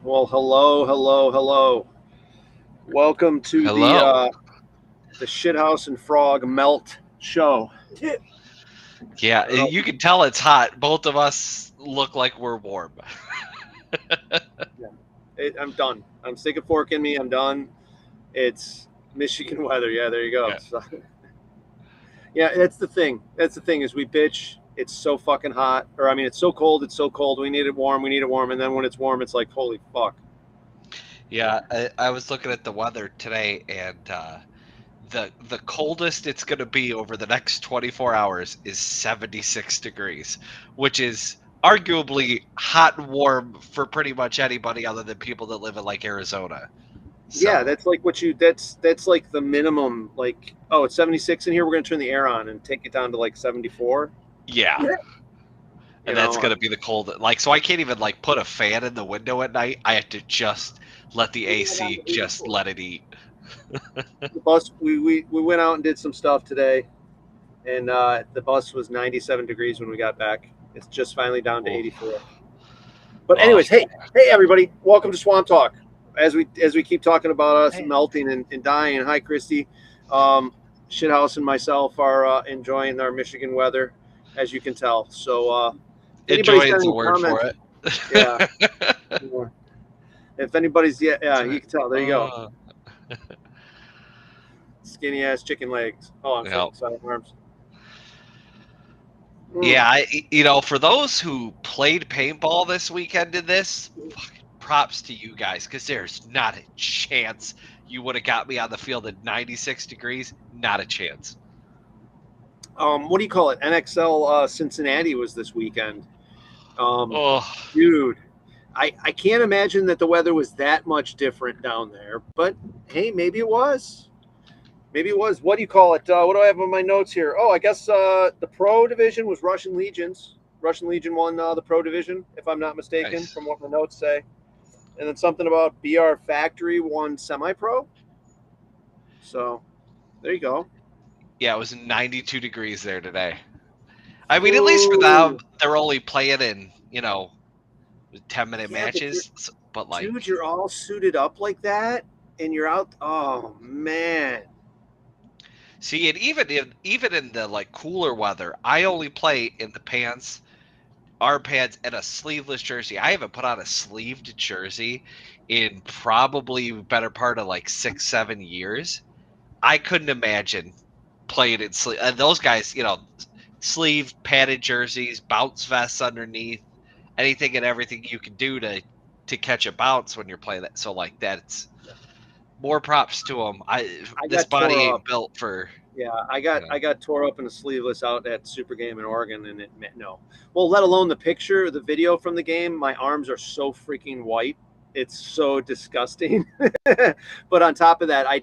Well, hello, hello, hello. Welcome to Hello. the Shithouse and Frog Melt Show. Yeah, I don't know. you can tell it's hot. Both of us look like we're warm. Yeah. I'm done. I'm sick of forking me. I'm done. It's Michigan weather. Yeah, there you go. Yeah. So, yeah, that's the thing. That's the thing is we bitch. It's so fucking hot, or I mean, it's so cold. It's so cold. We need it warm. We need it warm. And then when it's warm, it's like holy fuck. Yeah, I was looking at the weather today, and the coldest it's going to be over the next 24 hours is 76 degrees, which is arguably hot and warm for pretty much anybody other than people that live in like Arizona. Yeah, So, that's like what you. That's like the minimum. Like, oh, it's 76 in here. We're gonna turn the air on and take it down to like 74. yeah. You And that's know, going to be the cold. Like, so I can't even like put a fan in the window at night. I have to just let the AC just let it eat. the bus. We went out and did some stuff today, and the bus was 97 degrees when we got back. It's just finally down to Oh, 84. But oh, anyways, hey everybody, welcome to Swamp Talk. As we keep talking about us hey. melting and dying. Hi, Christy. Um, Shithouse and myself are enjoying our Michigan weather, as you can tell. So if anybody's Enjoy got is a any word for comments, yeah. it. If anybody's yeah, That's you right. can tell. There you go. Uh, Skinny ass chicken legs. Oh, I'm yeah. saying side arms. Yeah, Mm. for those who played paintball this weekend in this, fucking props to you guys, because there's not a chance you would have got me on the field at 96 degrees. Not a chance. What do you call it? NXL Cincinnati was this weekend. Um, Oh, Dude, I can't imagine that the weather was that much different down there. But hey, maybe it was. Maybe it was. What do you call it? What do I have on my notes here? Oh, I guess the pro division was Russian Legions. Russian Legion won the pro division, if I'm not mistaken, nice. from what my notes say. And then something about BR Factory won semi pro. So there you go. Yeah, it was 92 degrees there today. I mean, at least for them, Ooh. they're only playing in, 10-minute Yeah, but matches. But like, dude, you're all suited up like that, and you're out. Oh man. see, and even in the like cooler weather, I only play in the pants, arm pads, and a sleeveless jersey. I haven't put on a sleeved jersey in probably better part of like 6, 7 years. I couldn't imagine playing in sleeve. And those guys, sleeved padded jerseys, bounce vests underneath, anything and everything you can do to catch a bounce when you're playing that. So like that's more props to them. I This got body tore ain't up. built for Yeah, you know. I got tore up in a sleeveless out at Super Game in Oregon, and it meant no. Well, let alone the picture, the video from the game. My arms are so freaking white. It's so disgusting. But on top of that, I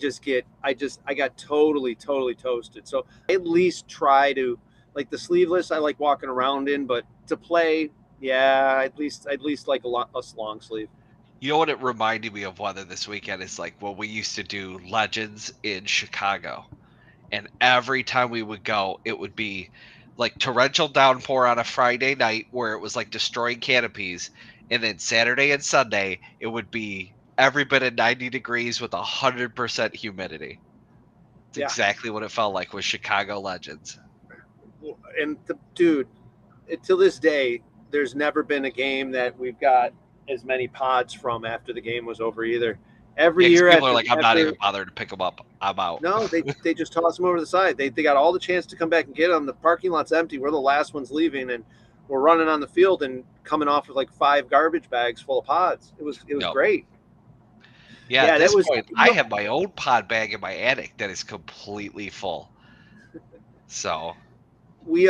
got totally toasted. So I at least try to like the sleeveless. I like walking around in, but to play, yeah, at least like a long sleeve. You know what it reminded me of weather this weekend is like when we used to do Legends in Chicago. And every time we would go, it would be like torrential downpour on a Friday night where it was like destroying canopies. And then Saturday and Sunday, it would be every bit of 90 degrees with 100% humidity. It's Yeah, exactly what it felt like with Chicago Legends. and dude, to this day, there's never been a game that we've got as many pods from after the game was over either. Every Yeah, because year people are like, I'm not even after bothered to pick them up. I'm out. no, they just toss them over the side. They got all the chance to come back and get them. The parking lot's empty. We're the last ones leaving, and we're running on the field and coming off with like 5 garbage bags full of pods. It was Yep. great. Yeah, at Yeah, that this was point, I have my own pod bag in my attic that is completely full. So, we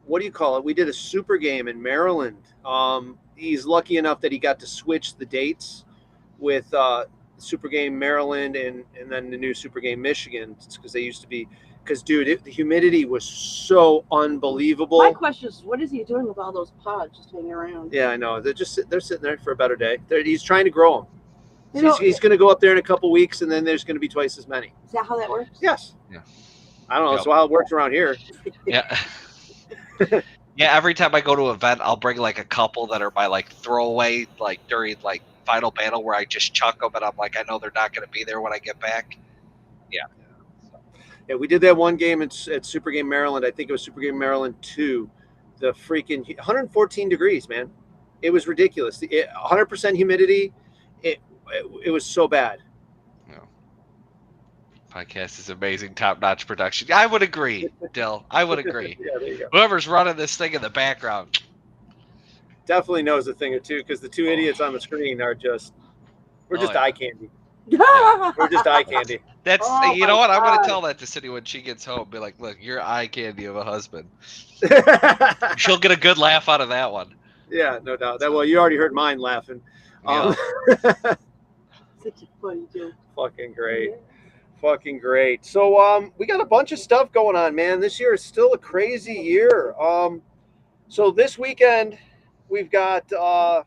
what do you call it? We did a super game in Maryland. He's lucky enough that he got to switch the dates with Super Game Maryland and then the new Super Game Michigan because they used to be because dude the humidity was so unbelievable. My question is, what is he doing with all those pods just hanging around? Yeah, I know they're sitting there for a better day. He's trying to grow them. You So know, he's going to go up there in a couple weeks and then there's going to be twice as many. is that how that works? Yes, yeah. I don't know. Yep. That's how it works around here. Yeah. Yeah, every time I go to an event, I'll bring like a couple that are my like throwaway, like during like final battle where I just chuck them and I'm like, I know they're not going to be there when I get back. Yeah, we did that one game at Super Game Maryland. I think it was Super Game Maryland 2. The freaking 114 degrees, man. It was ridiculous. 100% humidity. It was so bad. No. Podcast is amazing, top-notch production. I would agree, Dill. I would agree. Yeah, there you go. Whoever's running this thing in the background. Definitely knows a thing or two because the two idiots on the screen are just we're just yeah. eye candy. Yeah. We're just eye candy. That's Oh you know my what? I'm going God. to tell that to Cindy when she gets home. Be like, look, you're eye candy of a husband. She'll get a good laugh out of that one. Yeah, no doubt. Well, you already heard mine laughing. Yeah. Such a funny joke. Fucking great. Fucking great. So we got a bunch of stuff going on, man. This year is still a crazy year. So this weekend we've got Fallout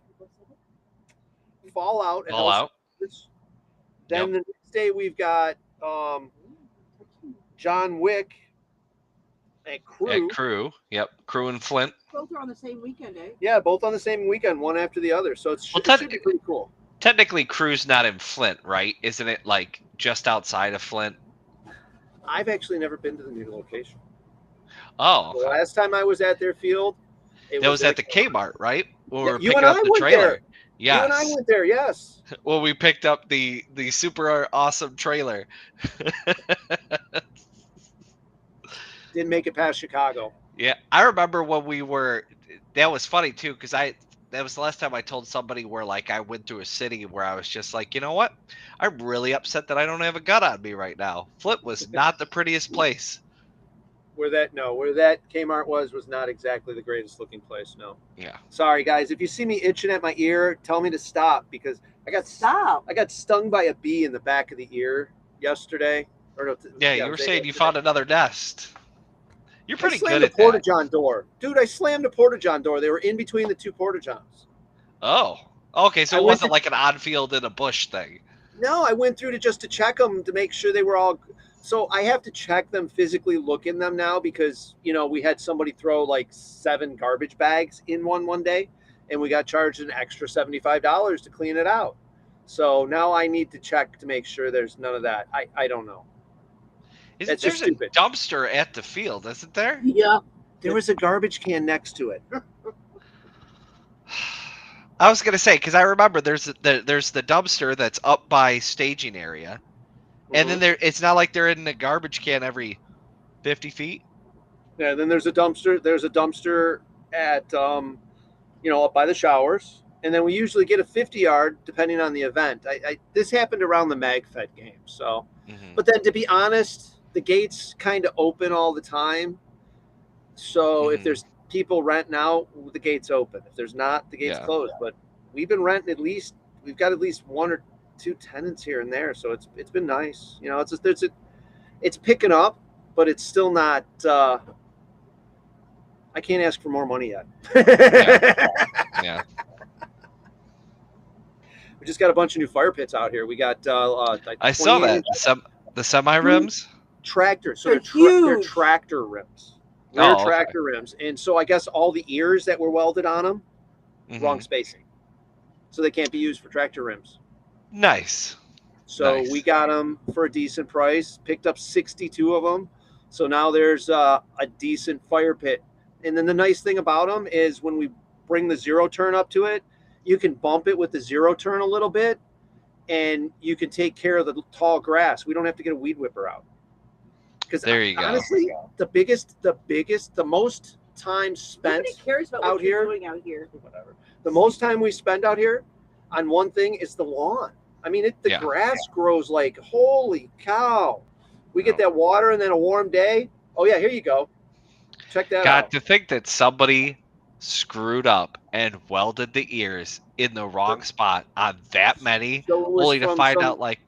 at Fallout. Hell's. Then the next day we've got John Wick at Crew. At Crew. Yep. Crew and Flint. Both are on the same weekend, eh? Yeah, both on the same weekend, one after the other. So it should be pretty cool. Technically, Crew's not in Flint, right? Isn't it like just outside of Flint? I've actually never been to the new location. Oh, The last time I was at their field, that was at the Kmart, right? When we were you picking and up I the went trailer. there. Yes. You and I went there, yes. Well, we picked up the super awesome trailer. Didn't make it past Chicago. Yeah, I remember when we were. That was funny too, because that was the last time I told somebody where like I went through a city where I was just like, you know what? I'm really upset that I don't have a gun on me right now. Flint was not the prettiest place. Where that Kmart was not exactly the greatest looking place. No. Yeah. Sorry guys, if you see me itching at my ear, tell me to stop because I got stung by a bee in the back of the ear yesterday. Yeah, you were saying you found another nest. You're pretty good at that. Porta-John door. Dude, I slammed a Porta-John door. They were in between the two Porta-Johns. Oh. Okay, so it wasn't like an on field in a bush thing. No, I went through to check them to make sure they were all. So I have to check them, physically look in them now because, we had somebody throw like 7 garbage bags in one day and we got charged an extra $75 to clean it out. So now I need to check to make sure there's none of that. I don't know. There's a dumpster at the field, isn't there? Yeah. There was a garbage can next to it. I was gonna say because I remember there's the dumpster that's up by staging area, and then it's not like they're in the garbage can every 50 feet. Yeah. Then there's a dumpster. There's a dumpster at up by the showers, and then we usually get a 50-yard depending on the event. This happened around the MagFed game, so. Mm-hmm. But then to be honest, the gates kind of open all the time. So if there's people renting out, the gate's open. If there's not, the gate's closed. But we've been renting we've got at least 1 or 2 tenants here and there. So it's been nice. It's picking up, but it's still not. I can't ask for more money yet. Yeah. We just got a bunch of new fire pits out here. We got. I saw that the semi rims. Tractor, so they're tractor rims. Tractor rims, and so I guess all the ears that were welded on them, wrong spacing, so they can't be used for tractor rims. Nice. So we got them for a decent price. Picked up 62 of them, so now there's a decent fire pit. And then the nice thing about them is when we bring the zero turn up to it, you can bump it with the zero turn a little bit, and you can take care of the tall grass. We don't have to get a weed whipper out. Because honestly, the most time spent cares about out here. Whatever. The most time we spend out here on one thing is the lawn. I mean, the grass grows like holy cow. We get that water and then a warm day. Oh yeah, here you go. Check that out. Got to think that somebody screwed up and welded the ears in the wrong spot on that many, only to find out like,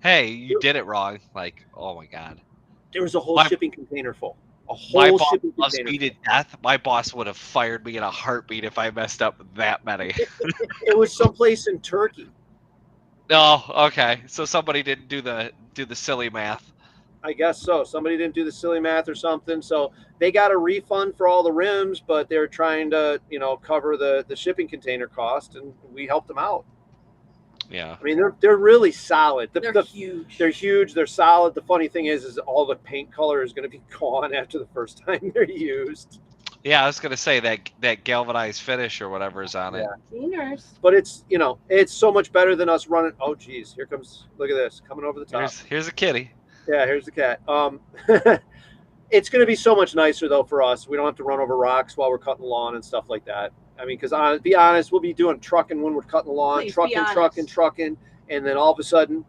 hey, you did it wrong. Like, oh my god. There was a whole shipping container full. My boss loves me to death. My boss would have fired me in a heartbeat if I messed up that many. It was someplace in Turkey. Oh, okay. So somebody didn't do the silly math. I guess so. Somebody didn't do the silly math or something. So they got a refund for all the rims, but they're trying to, cover the shipping container cost, and we helped them out. Yeah. I mean, they're really solid. They're huge. They're huge. They're solid. The funny thing is all the paint color is going to be gone after the first time they're used. Yeah, I was gonna say that galvanized finish or whatever is on it. Cleaners. But it's so much better than us running. Oh, geez, here comes. Look at this coming over the top. Here's a kitty. Yeah, here's the cat. It's going to be so much nicer though for us. We don't have to run over rocks while we're cutting the lawn and stuff like that. I mean, because be honest, we'll be doing trucking when we're cutting the lawn, Please be trucking, and then all of a sudden,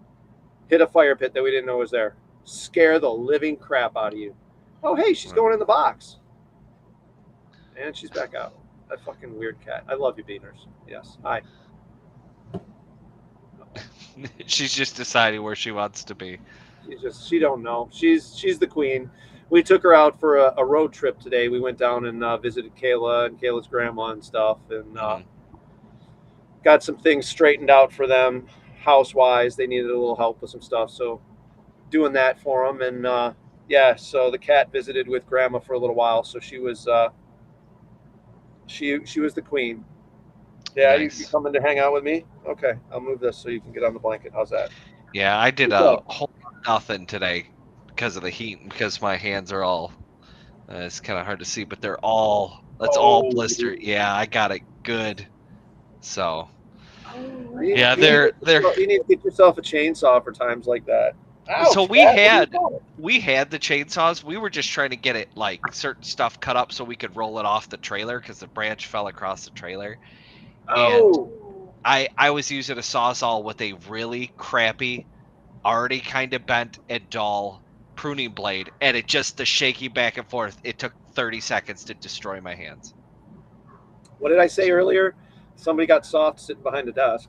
hit a fire pit that we didn't know was there. Scare the living crap out of you. Oh, hey, she's going in the box, and she's back out. That fucking weird cat. I love you, Beaners. Yes, hi. She's just deciding where she wants to be. She don't know. She's the queen. We took her out for a road trip today. We went down and visited Kayla and Kayla's grandma and stuff, and got some things straightened out for them house-wise. They needed a little help with some stuff, so doing that for them. And so the cat visited with grandma for a little while, so she was she was the queen. Yeah, Nice. you coming to hang out with me? Okay, I'll move this so you can get on the blanket. How's that? Yeah, I did a whole nothing today because of the heat and because my hands are all. It's kind of hard to see, but they're all. All blistered. Yeah, I got it good. So. Yeah, they're. You need to get yourself a chainsaw for times like that. Ouch, So we had the chainsaws. We were just trying to get it like certain stuff cut up so we could roll it off the trailer because the branch fell across the trailer. Oh. And I was using a sawzall with a really crappy, already kind of bent and dull pruning blade, and it just the shaky back and forth. It took 30 seconds to destroy my hands. What did I say earlier? Somebody got soft sitting behind the desk.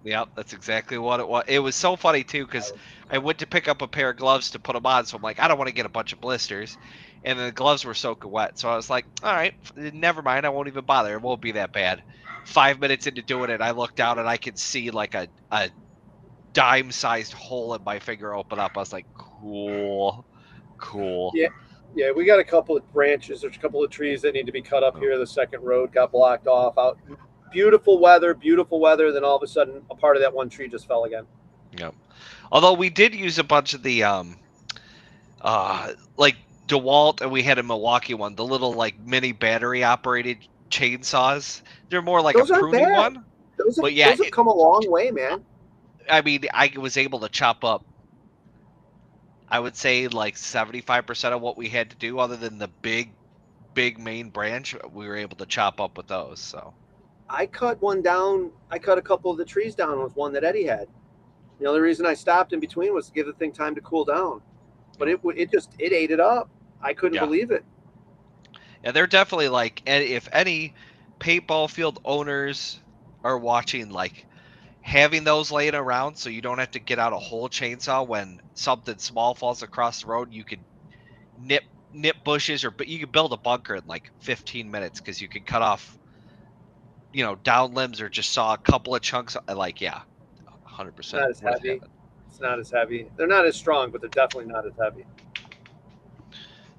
Yep, that's exactly what it was. It was so funny too because I went to pick up a pair of gloves to put them on, so I'm like, I don't want to get a bunch of blisters, and the gloves were soaking wet, so I was like, all right, never mind, I won't even bother. It won't be that bad. 5 minutes into doing it, I looked down and I could see like a dime-sized hole in my finger open up. I was like, cool. Yeah, we got a couple of branches. There's a couple of trees that need to be cut up here. The second road got blocked off. Out, beautiful weather. Then all of a sudden, a part of that one tree just fell again. Yep. Although we did use a bunch of the like DeWalt, and we had a Milwaukee one, the little like mini battery operated chainsaws. They're more like those a pruning one. Those have come a long way, man. I mean, I was able to chop up, I would say like 75% of what we had to do, other than the big main branch. We were able to chop up with those. So I cut one down. I cut a couple of the trees down with one that Eddie had. The only reason I stopped in between was to give the thing time to cool down. But it ate it up. I couldn't believe it. Yeah, they're definitely like, if any paintball field owners are watching, like having those laying around so you don't have to get out a whole chainsaw when something small falls across the road. You could nip bushes, but you could build a bunker in like 15 minutes because you could cut off, down limbs or just saw a couple of chunks. Like, 100%. Not as heavy. It's not as heavy. They're not as strong, but they're definitely not as heavy.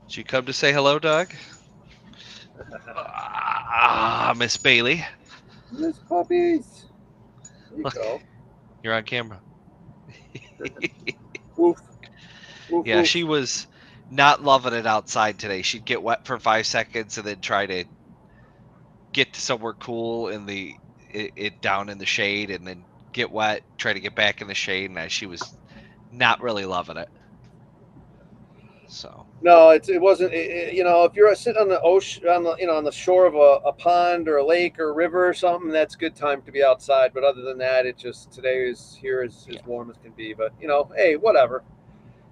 Did you come to say hello, Doug? Miss Bailey. Miss Puppies. There you Look, go. You're on camera. Woof. Yeah, Woof. she was not loving it outside today. She'd get wet for 5 seconds and then try to get to somewhere cool in it down in the shade, and then get wet, try to get back in the shade, and she was not really loving it. So No, it wasn't. If you're sitting on the ocean, on the shore of a pond or a lake or a river or something, that's a good time to be outside. But other than that, today is as warm as can be. But hey, whatever.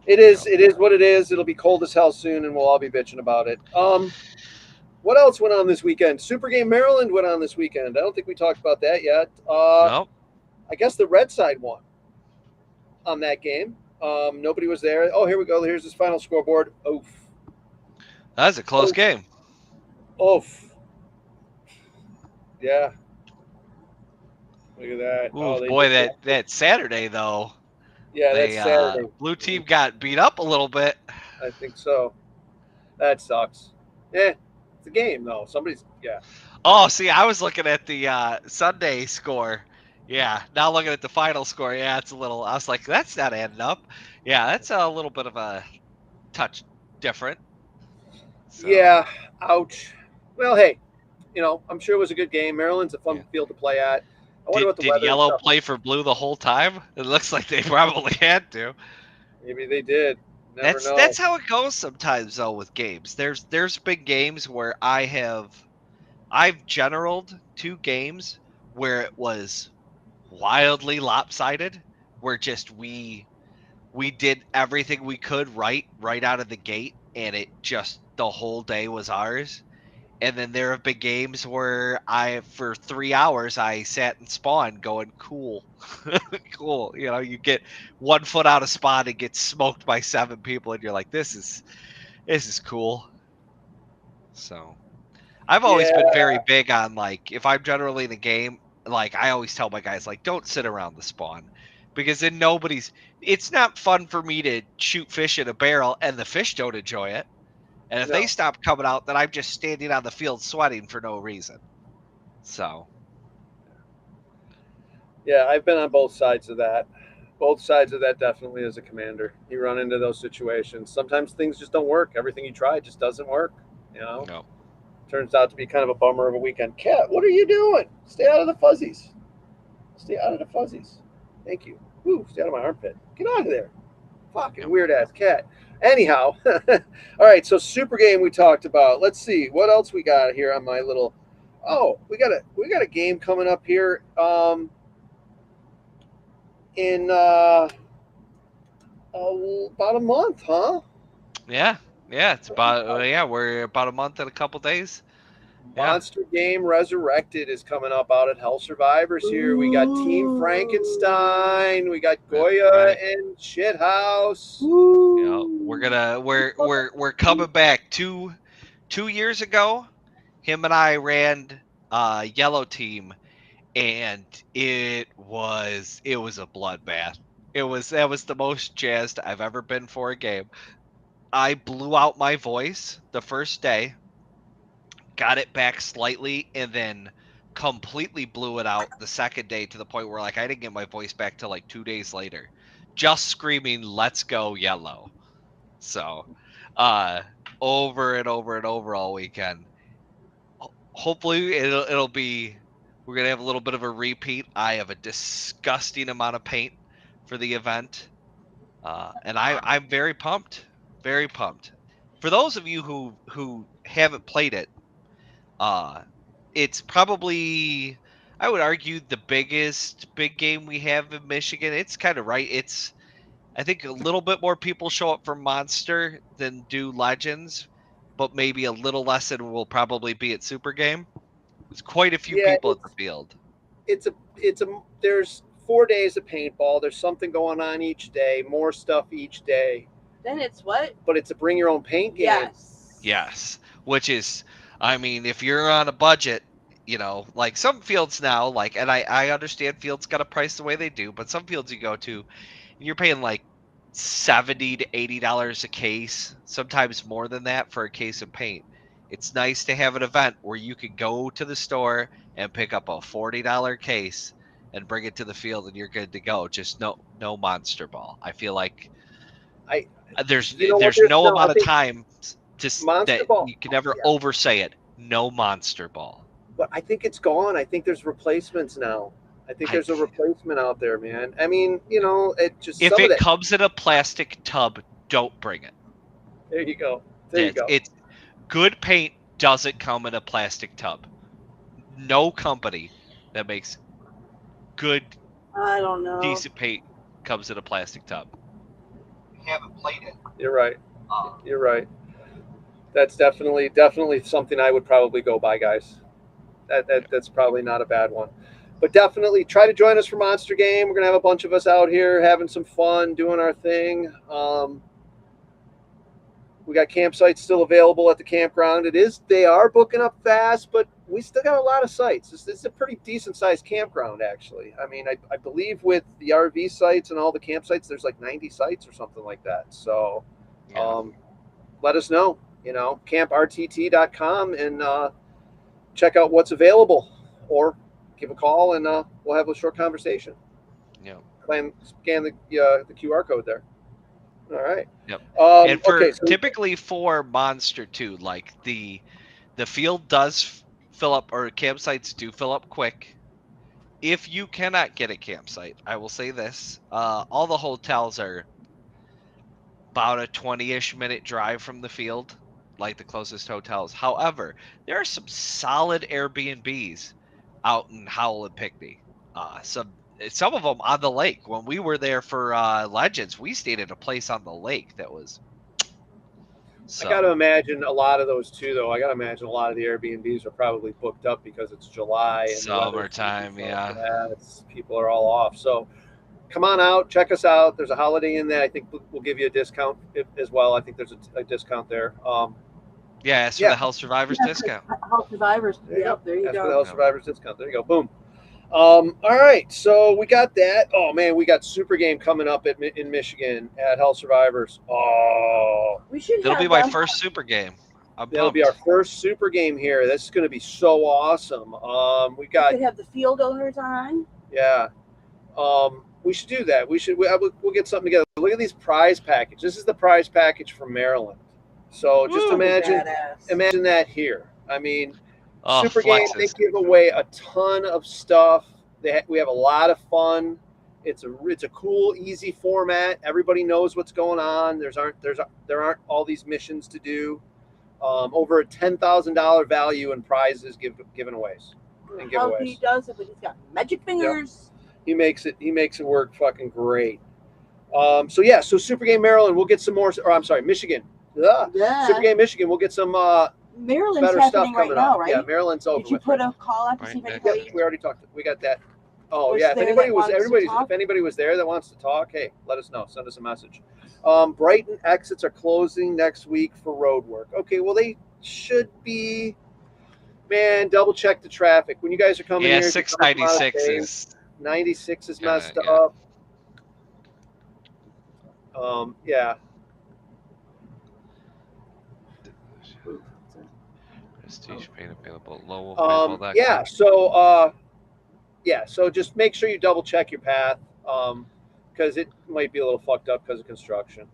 It is what it is. It'll be cold as hell soon, and we'll all be bitching about it. What else went on this weekend? Super Game Maryland went on this weekend. I don't think we talked about that yet. no. I guess the red side won on that game. Nobody was there. Oh, here we go. Here's his final scoreboard. Oof. That was a close game. Oof. Yeah. Look at that. Ooh, boy, that Saturday though. Yeah, that's Saturday. Blue team got beat up a little bit. I think so. That sucks. It's a game though. Yeah. Oh, see, I was looking at the Sunday score. Yeah, now looking at the final score. Yeah, it's a little. I was like, that's not adding up. Yeah, that's a little bit of a touch different. So, Yeah. Ouch. Well, hey, I'm sure it was a good game. Maryland's a fun field to play at. I wonder what the Did weather and yellow stuff- play for blue the whole time? It looks like they probably had to. Maybe they did. Never know. That's how it goes sometimes though with games. There's been games where I've generaled 2 games where it was wildly lopsided, where just we did everything we could right out of the gate, and it just the whole day was ours. And then there have been games where for 3 hours, I sat and spawned going, cool, cool. You get 1 foot out of spawn and get smoked by 7 people, and you're like, this is cool. So I've always been very big on, like, if I'm generally in a game, like, I always tell my guys, like, don't sit around the spawn, because then it's not fun for me to shoot fish in a barrel and the fish don't enjoy it. And if they stop coming out, then I'm just standing on the field sweating for no reason. So. Yeah, I've been on both sides of that. Both sides of that definitely as a commander. You run into those situations. Sometimes things just don't work. Everything you try just doesn't work. No. Turns out to be kind of a bummer of a weekend. Cat, what are you doing? Stay out of the fuzzies. Stay out of the fuzzies. Thank you. Woo, stay out of my armpit. Get out of there. Fucking weird ass cat. Anyhow, all right. So super game we talked about. Let's see what else we got here on my little. Oh, we got a game coming up here. In about a month, huh? Yeah, it's about we're about a month and a couple days. Monster Game Resurrected is coming up out at Hell Survivors here. We got Team Frankenstein. We got Goya and Shithouse. We're coming back. 2 years ago, him and I ran Yellow Team, and it was a bloodbath. That was the most jazzed I've ever been for a game. I blew out my voice the first day, got it back slightly, and then completely blew it out the second day, to the point where, like, I didn't get my voice back till like 2 days later, just screaming, "Let's go Yellow!" So, over and over and over all weekend. Hopefully, it'll be. We're gonna have a little bit of a repeat. I have a disgusting amount of paint for the event, and I'm very pumped. Very pumped. For those of you who haven't played it, it's probably, I would argue, the biggest big game we have in Michigan. It's kind of right. I think a little bit more people show up for Monster than do Legends, but maybe a little less than will probably be at Super Game. There's quite a few people at the field. There's 4 days of paintball. There's something going on each day, more stuff each day. Then it's what? But it's a bring your own paint game. Yes. Which is, I mean, if you're on a budget, like some fields now, like, and I understand fields got a price the way they do, but some fields you go to, you're paying like $70 to $80 a case, sometimes more than that, for a case of paint. It's nice to have an event where you can go to the store and pick up a $40 case and bring it to the field, and you're good to go. Just no Monster Ball. I feel like there's no amount of time that Ball. You can never oversay it. No Monster Ball. But I think it's gone. I think there's replacements now. I think there's a replacement out there, man. I mean, it just. If it comes in a plastic tub, don't bring it. There you go. It's good paint doesn't come in a plastic tub. No company that makes good, I don't know, decent paint comes in a plastic tub. You haven't played it. You're right. You're right. That's definitely something I would probably go by, guys. That's probably not a bad one. But definitely try to join us for Monster Game. We're going to have a bunch of us out here having some fun, doing our thing. We got campsites still available at the campground. They are booking up fast, but we still got a lot of sites. This is a pretty decent sized campground, actually. I mean, I believe with the RV sites and all the campsites, there's like 90 sites or something like that. So Yeah. let us know, camprtt.com, and check out what's available, or give a call and we'll have a short conversation. Yeah. Scan the QR code there. All right. Yep. And Typically for Monster 2, like the field does fill up, or campsites do fill up quick. If you cannot get a campsite, I will say this: all the hotels are about a 20-ish minute drive from the field, like the closest hotels. However, there are some solid Airbnbs out in Howell and Pinckney. Some of them on the lake. When we were there for Legends, we stayed at a place on the lake that was. I got to imagine a lot of those too, though. I got to imagine a lot of the Airbnbs are probably booked up because it's July and summertime. Yeah, people are all off. So come on out, check us out. There's a Holiday Inn there. I think we'll give you a discount as well. I think there's a discount there. Yeah, it's for the Health Survivors discount. Health Survivors. There you go. There you That's go. for the Health Survivors discount. There you go. Boom. All right, so we got that. Oh man, we got Super Game coming up in Michigan at Health Survivors. Oh, it'll be my first Super Game. That'll be our first Super Game here. This is going to be so awesome. We could have the field owners on. Yeah. We should do that. We'll get something together. Look at these prize package. This is the prize package from Maryland. So just imagine that here. I mean, Super Game, they give away a ton of stuff. We have a lot of fun. It's a cool, easy format. Everybody knows what's going on. There aren't all these missions to do. Over a $10,000 value in prizes given away. And How he does it, but he's got magic fingers. Yep. He makes it work fucking great. So Super Game Maryland, we'll get some more. Or I'm sorry, Michigan. Yeah. Super Game Michigan, we'll get some Maryland's better stuff coming now, up. right? Yeah, Maryland's over. Did you put a call out to see if anybody? Yeah, we already talked. We got that. Oh yeah, if anybody was there that wants to talk, hey, let us know. Send us a message. Brighton exits are closing next week for road work. Okay, well they should be. Man, double check the traffic when you guys are coming here. 696 is 96 is messed up. Yeah. Prestige paint available. Low. So just make sure you double check your path, because it might be a little fucked up because of construction.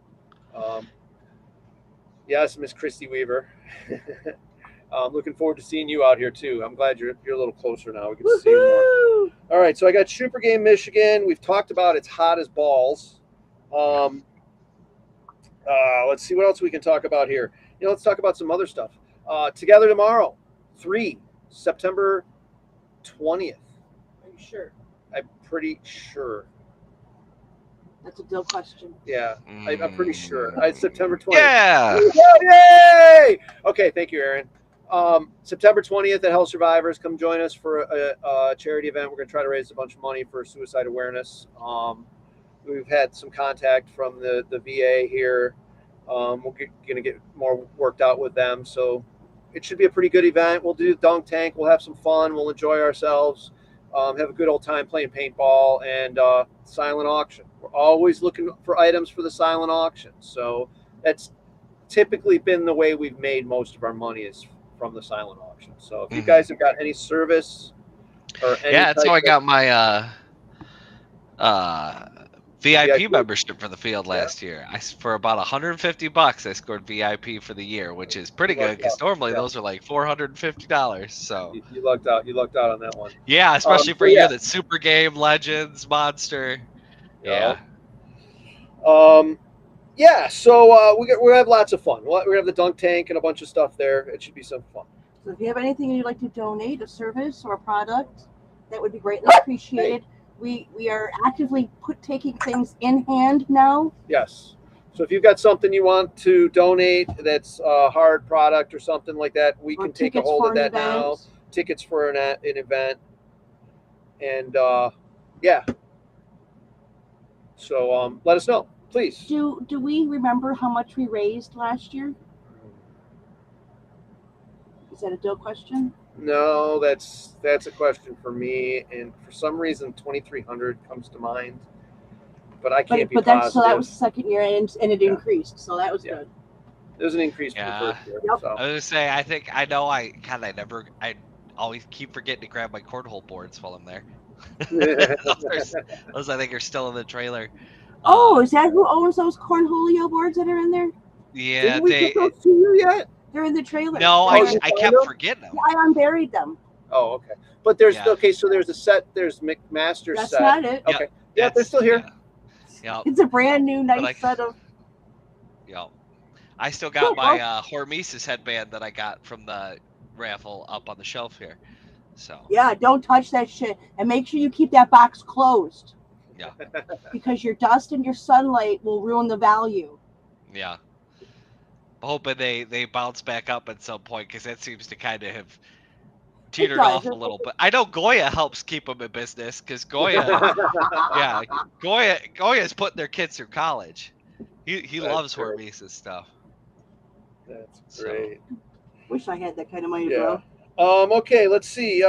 Yes, Miss Christy Weaver. Looking forward to seeing you out here too. I'm glad you're a little closer now. We get to see you more. All right, so I got Super Game Michigan. We've talked about it's hot as balls. Let's see what else we can talk about here. Let's talk about some other stuff. Together Tomorrow, September 20th. Are you sure? I'm pretty sure. That's a Dill question. Yeah, I'm pretty sure. It's September 20th. Yeah. Yay! Okay, thank you, Aaron. September 20th at Health Survivors. Come join us for a charity event. We're going to try to raise a bunch of money for suicide awareness. We've had some contact from the VA here. We're going to get more worked out with them. So it should be a pretty good event. We'll do dunk tank. We'll have some fun. We'll enjoy ourselves. Have a good old time playing paintball and silent auction. We're always looking for items for the silent auction. So that's typically been the way we've made most of our money is from the silent auction. So if you guys have got any service or any that's how I got my VIP membership for the field last year. For about $150, I scored VIP for the year, which is pretty good because normally those are like $450. So you lucked out. You lucked out on that one. Yeah, especially for a year that's Super Game, Legends, Monster. Yeah. So we have lots of fun. We have the dunk tank and a bunch of stuff there. It should be some fun. So if you have anything you'd like to donate, a service or a product, that would be greatly appreciated. We are actively taking things in hand now. Yes. So if you've got something you want to donate that's a hard product or something like that, we can take a hold of that now. Tickets for an event. And So let us know, please. Do we remember how much we raised last year? Is that a Dill question? No, that's a question for me, and for some reason 2300 comes to mind, but I can't be But positive. so that was the second year, and it Yeah. increased, so that was Yeah. good. There's an increase from Yeah. the first year. Yep. So. I was gonna say, I always keep forgetting to grab my cornhole boards while I'm there. those I think are still in the trailer. Oh, is that who owns those cornholio boards that are in there? Yeah, Didn't we get those to you yet? They're in the trailer. No, Oh, I you kept found them? forgetting them. I unburied them. Oh, okay. But there's Yeah. okay. So there's a set. There's McMaster's That's set. not it. Yeah, Okay. Yeah, they're still here. Yeah. It's a brand new, But nice set of. Yeah. I still got my Hormesis headband that I got from the raffle up on the shelf here. So Yeah, don't touch that shit, and make sure you keep that box closed. Yeah. Because your dust and your sunlight will ruin the value. Yeah. I'm hoping they bounce back up at some point, because that seems to kind of have teetered off a little bit. I know Goya helps keep them in business, because Goya's putting their kids through college. He loves Hormesis stuff. That's great. Wish I had that kind of money, Yeah. bro. Okay, let's see.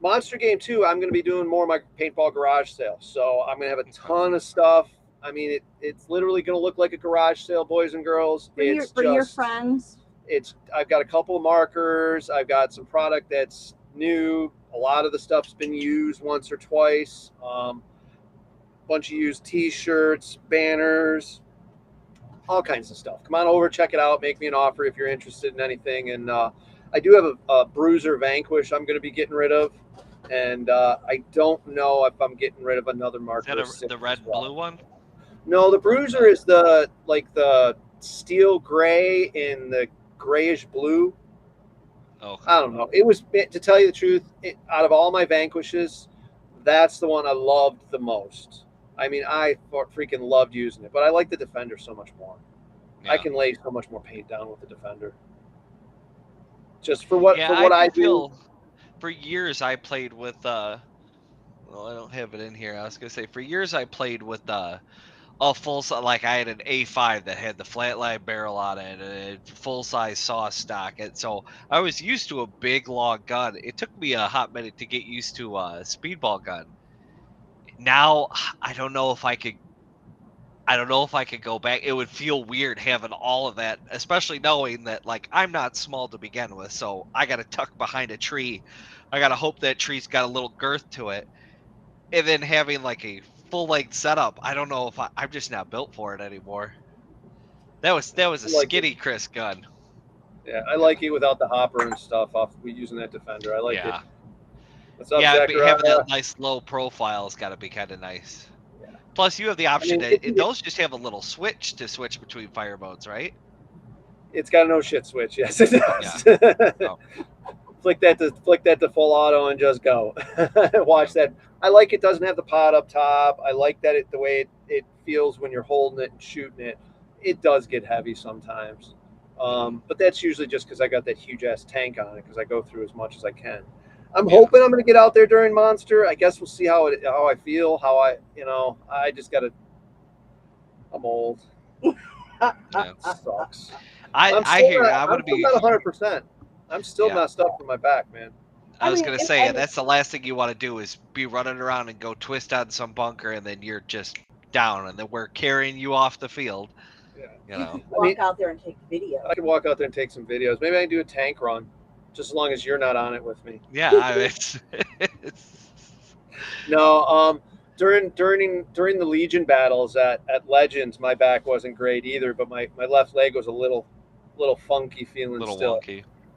Monster Game 2, I'm going to be doing more of my paintball garage sale. So I'm going to have a ton of stuff. I mean, it's literally going to look like a garage sale, boys and girls. For your friends. I've got a couple of markers. I've got some product that's new. A lot of the stuff's been used once or twice. Bunch of used T-shirts, banners, all kinds of stuff. Come on over, check it out. Make me an offer if you're interested in anything. And I do have a Bruiser Vanquish I'm going to be getting rid of. And I don't know if I'm getting rid of another marker. Is that the red and blue one? No, the Bruiser is the steel gray and the grayish blue. Oh, I don't know. It was, to tell you the truth, out of all my Vanquishes, that's the one I loved the most. I mean, I freaking loved using it, but I like the Defender so much more. Yeah. I can lay so much more paint down with the Defender. Just for what I do. For years, I played with. Well, I don't have it in here. I was gonna say, for years I played with a full, like I had an A5 that had the flatline barrel on it and a full size saw stock, and so I was used to a big long gun. It took me a hot minute to get used to a speedball gun. Now I don't know if I could go back. It would feel weird having all of that, especially knowing that, like, I'm not small to begin with, so I got to tuck behind a tree. I got to hope that tree's got a little girth to it. And then having like a full-length setup, I don't know if I'm just not built for it anymore. That was a skinny Chris gun. Yeah, I like it without the hopper and stuff off. We using that Defender. I like it. What's up, Zachariah? Having that nice low profile has got to be kind of nice. Yeah. Plus, you have the option. Those just have a little switch to switch between fire modes, right? It's got a no shit switch. Yes, it does. Yeah. Oh. Flick that to full auto and just go. Watch that. I like it. Doesn't have the pod up top. I like that the way it feels when you're holding it and shooting it. It does get heavy sometimes, but that's usually just because I got that huge ass tank on it because I go through as much as I can. I'm hoping I'm going to get out there during Monster. I guess we'll see how I feel. I just got to. I'm old. That sucks. I hear you. I'm still not 100%. I'm still messed up from my back, man. I was gonna say that's the last thing you want to do is be running around and go twist on some bunker and then you're just down and then we're carrying you off the field. Yeah. You know. Walk out there and take videos. I can walk out there and take some videos. Maybe I can do a tank run, just as long as you're not on it with me. Yeah, No. During the Legion battles at Legends, my back wasn't great either, but my left leg was a little funky feeling still.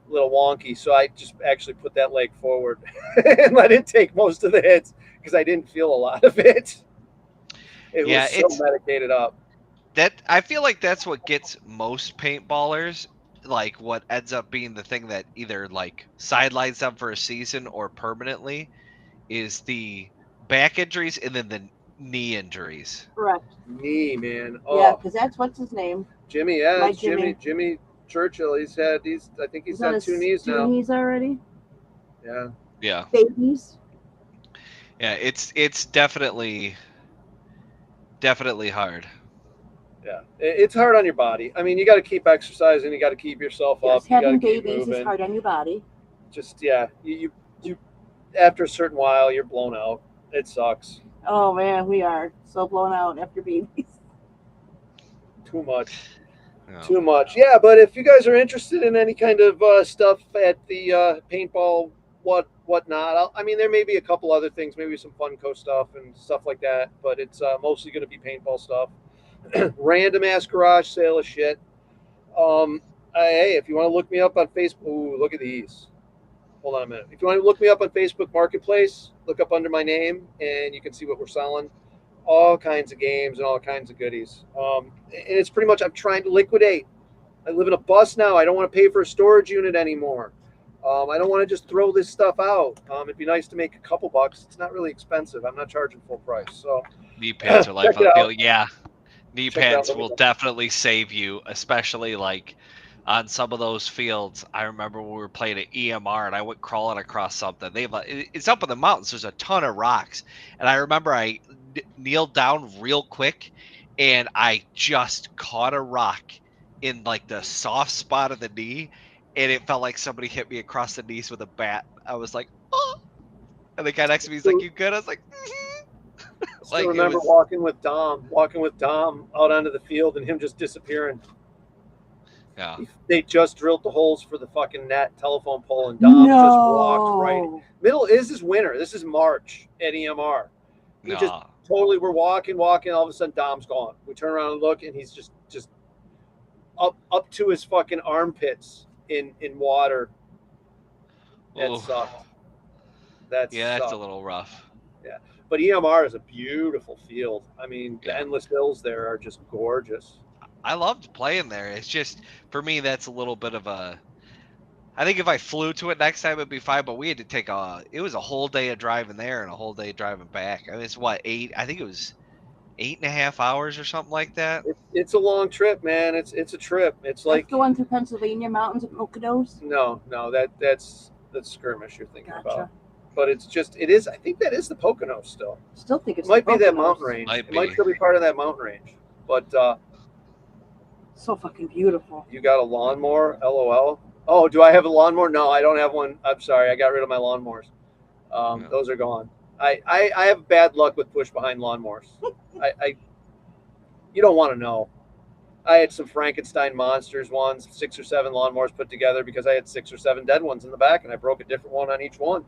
Little wonky, so I just actually put that leg forward and let it take most of the hits because I didn't feel a lot of it. It was so medicated up. That I feel like that's what gets most paintballers, like what ends up being the thing that either like sidelines them for a season or permanently, is the back injuries and then the knee injuries. Correct. Knee, man. Oh. Yeah, because that's what's his name. Jimmy. Yeah, Jimmy Churchill. I think he's had 2 knees now. 2 knees already. Yeah. Yeah. Babies. Yeah, it's definitely hard. Yeah, it's hard on your body. I mean, you got to keep exercising. You got to keep yourself Yes, up. You got to having keep babies moving. is hard on your body. Just you after a certain while, you're blown out. It sucks. Oh man, we are so blown out after babies. Too much. No. Too much. Yeah, but if you guys are interested in any kind of stuff at the paintball, whatnot, I mean, there may be a couple other things, maybe some Funko stuff and stuff like that, but it's mostly going to be paintball stuff. Random ass garage sale of shit. Hey, if you want to look me up on Facebook, ooh, look at these. Hold on a minute. If you want to look me up on Facebook Marketplace, look up under my name, and you can see what we're selling. All kinds of games and all kinds of goodies. And it's pretty much I'm trying to liquidate. I live in a bus now. I don't want to pay for a storage unit anymore. I don't want to just throw this stuff out. It'd be nice to make a couple bucks. It's not really expensive. I'm not charging full price. So Knee pads are life check on it the out. field. Yeah. Knee Check it out. pads will definitely save you, especially like on some of those fields. I remember when we were playing at EMR and I went crawling across something. It's up in the mountains. There's a ton of rocks. And I remember I kneeled down real quick and I just caught a rock in like the soft spot of the knee. And it felt like somebody hit me across the knees with a bat. I was like, oh. And the guy next to me is like, you good? I was like, I still remember walking with Dom out onto the field and him just disappearing. Yeah. They just drilled the holes for the fucking net telephone pole, and Dom just walked right. This is winter. This is March at EMR. We just totally we're walking. All of a sudden, Dom's gone. We turn around and look, and he's just up to his fucking armpits in water. That sucked. That's a little rough. Yeah, but EMR is a beautiful field. I mean, the endless hills there are just gorgeous. I loved playing there. It's just for me that's a little bit of a. I think if I flew to it next time it'd be fine. But we had to take it was a whole day of driving there and a whole day driving back. I mean, it's what 8? I think it was 8.5 hours or something like that. It's a long trip, man. It's a trip. It's like the one through Pennsylvania mountains at Mocados. No, that's Skirmish you're thinking about. But it is. I think that is the Poconos still. Still think it might be that mountain range. It might still be part of that mountain range. But so fucking beautiful. You got a lawnmower? LOL. Oh, do I have a lawnmower? No, I don't have one. I'm sorry, I got rid of my lawnmowers. Those are gone. I have bad luck with push behind lawnmowers. You don't want to know. I had some Frankenstein monsters ones, 6 or 7 lawnmowers put together because I had 6 or 7 dead ones in the back, and I broke a different one on each one.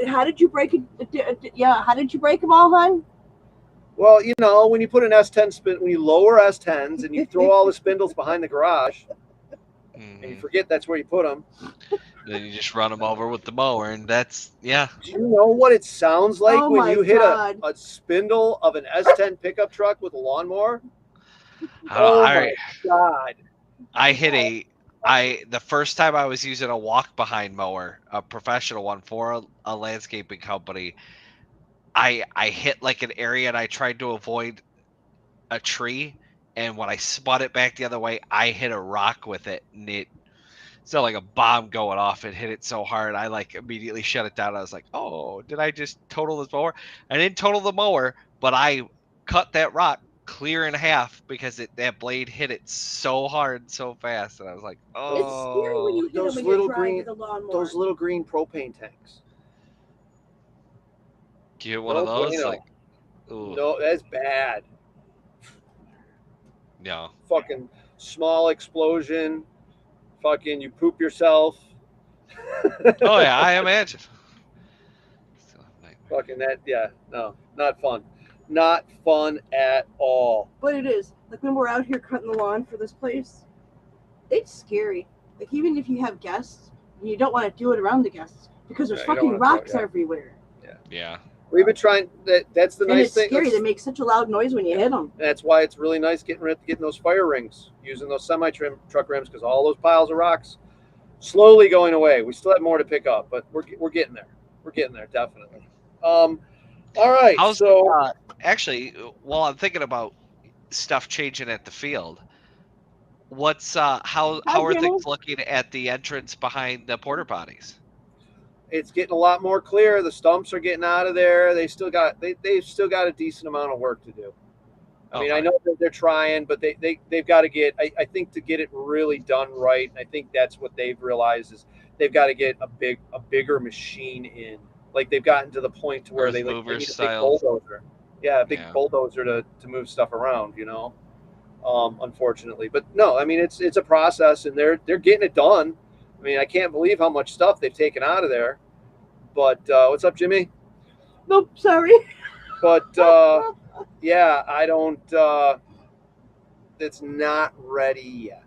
How did you break it? Yeah, how did you break them all, hon? Well, when you put an S10 spin, when you lower S10s and you throw all the spindles behind the garage, and you forget that's where you put them. Then you just run them over with the mower, and that's Do you know what it sounds like when you hit a spindle of an S10 pickup truck with a lawnmower? My God! I hit the first time I was using a walk behind mower, a professional one for a landscaping company, I hit like an area and I tried to avoid a tree, and when I spun it back the other way, I hit a rock with it, and it sounded like a bomb going off. It hit it so hard, I like immediately shut it down. I was like, oh, did I just total this mower? I didn't total the mower, but I cut that rock clear in half because that blade hit it so hard so fast, and I was like, oh. It's scary when you hit those little green propane tanks. Get one of those? Ooh. No, that's bad. Yeah. Fucking small explosion. Fucking you poop yourself. Oh yeah, I imagine. Fucking that, no, not fun. Not fun at all. But it is. Like when we're out here cutting the lawn for this place, it's scary. Like even if you have guests, you don't want to do it around the guests because there's fucking rocks everywhere. Yeah. We've been trying. That's the nice thing. It's scary. They make such a loud noise when you hit them. That's why it's really nice getting those fire rings, using those semi-truck rims, because all those piles of rocks slowly going away. We still have more to pick up, but we're getting there. We're getting there, definitely. All right. Actually, while I'm thinking about stuff changing at the field, what's how are things looking at the entrance behind the porta potties? It's getting a lot more clear. The stumps are getting out of there. They've still got a decent amount of work to do. I mean, I know that they're trying, but they've got to get. I think to get it really done right. I think that's what they've realized is they've got to get a bigger machine in. Like they've gotten to the point to where Earth they mover need a big style. bulldozer. Yeah, a big bulldozer to move stuff around. Unfortunately, but no, I mean it's a process, and they're getting it done. I mean, I can't believe how much stuff they've taken out of there. But what's up, Jimmy? Nope, sorry. But yeah, I don't. It's not ready yet.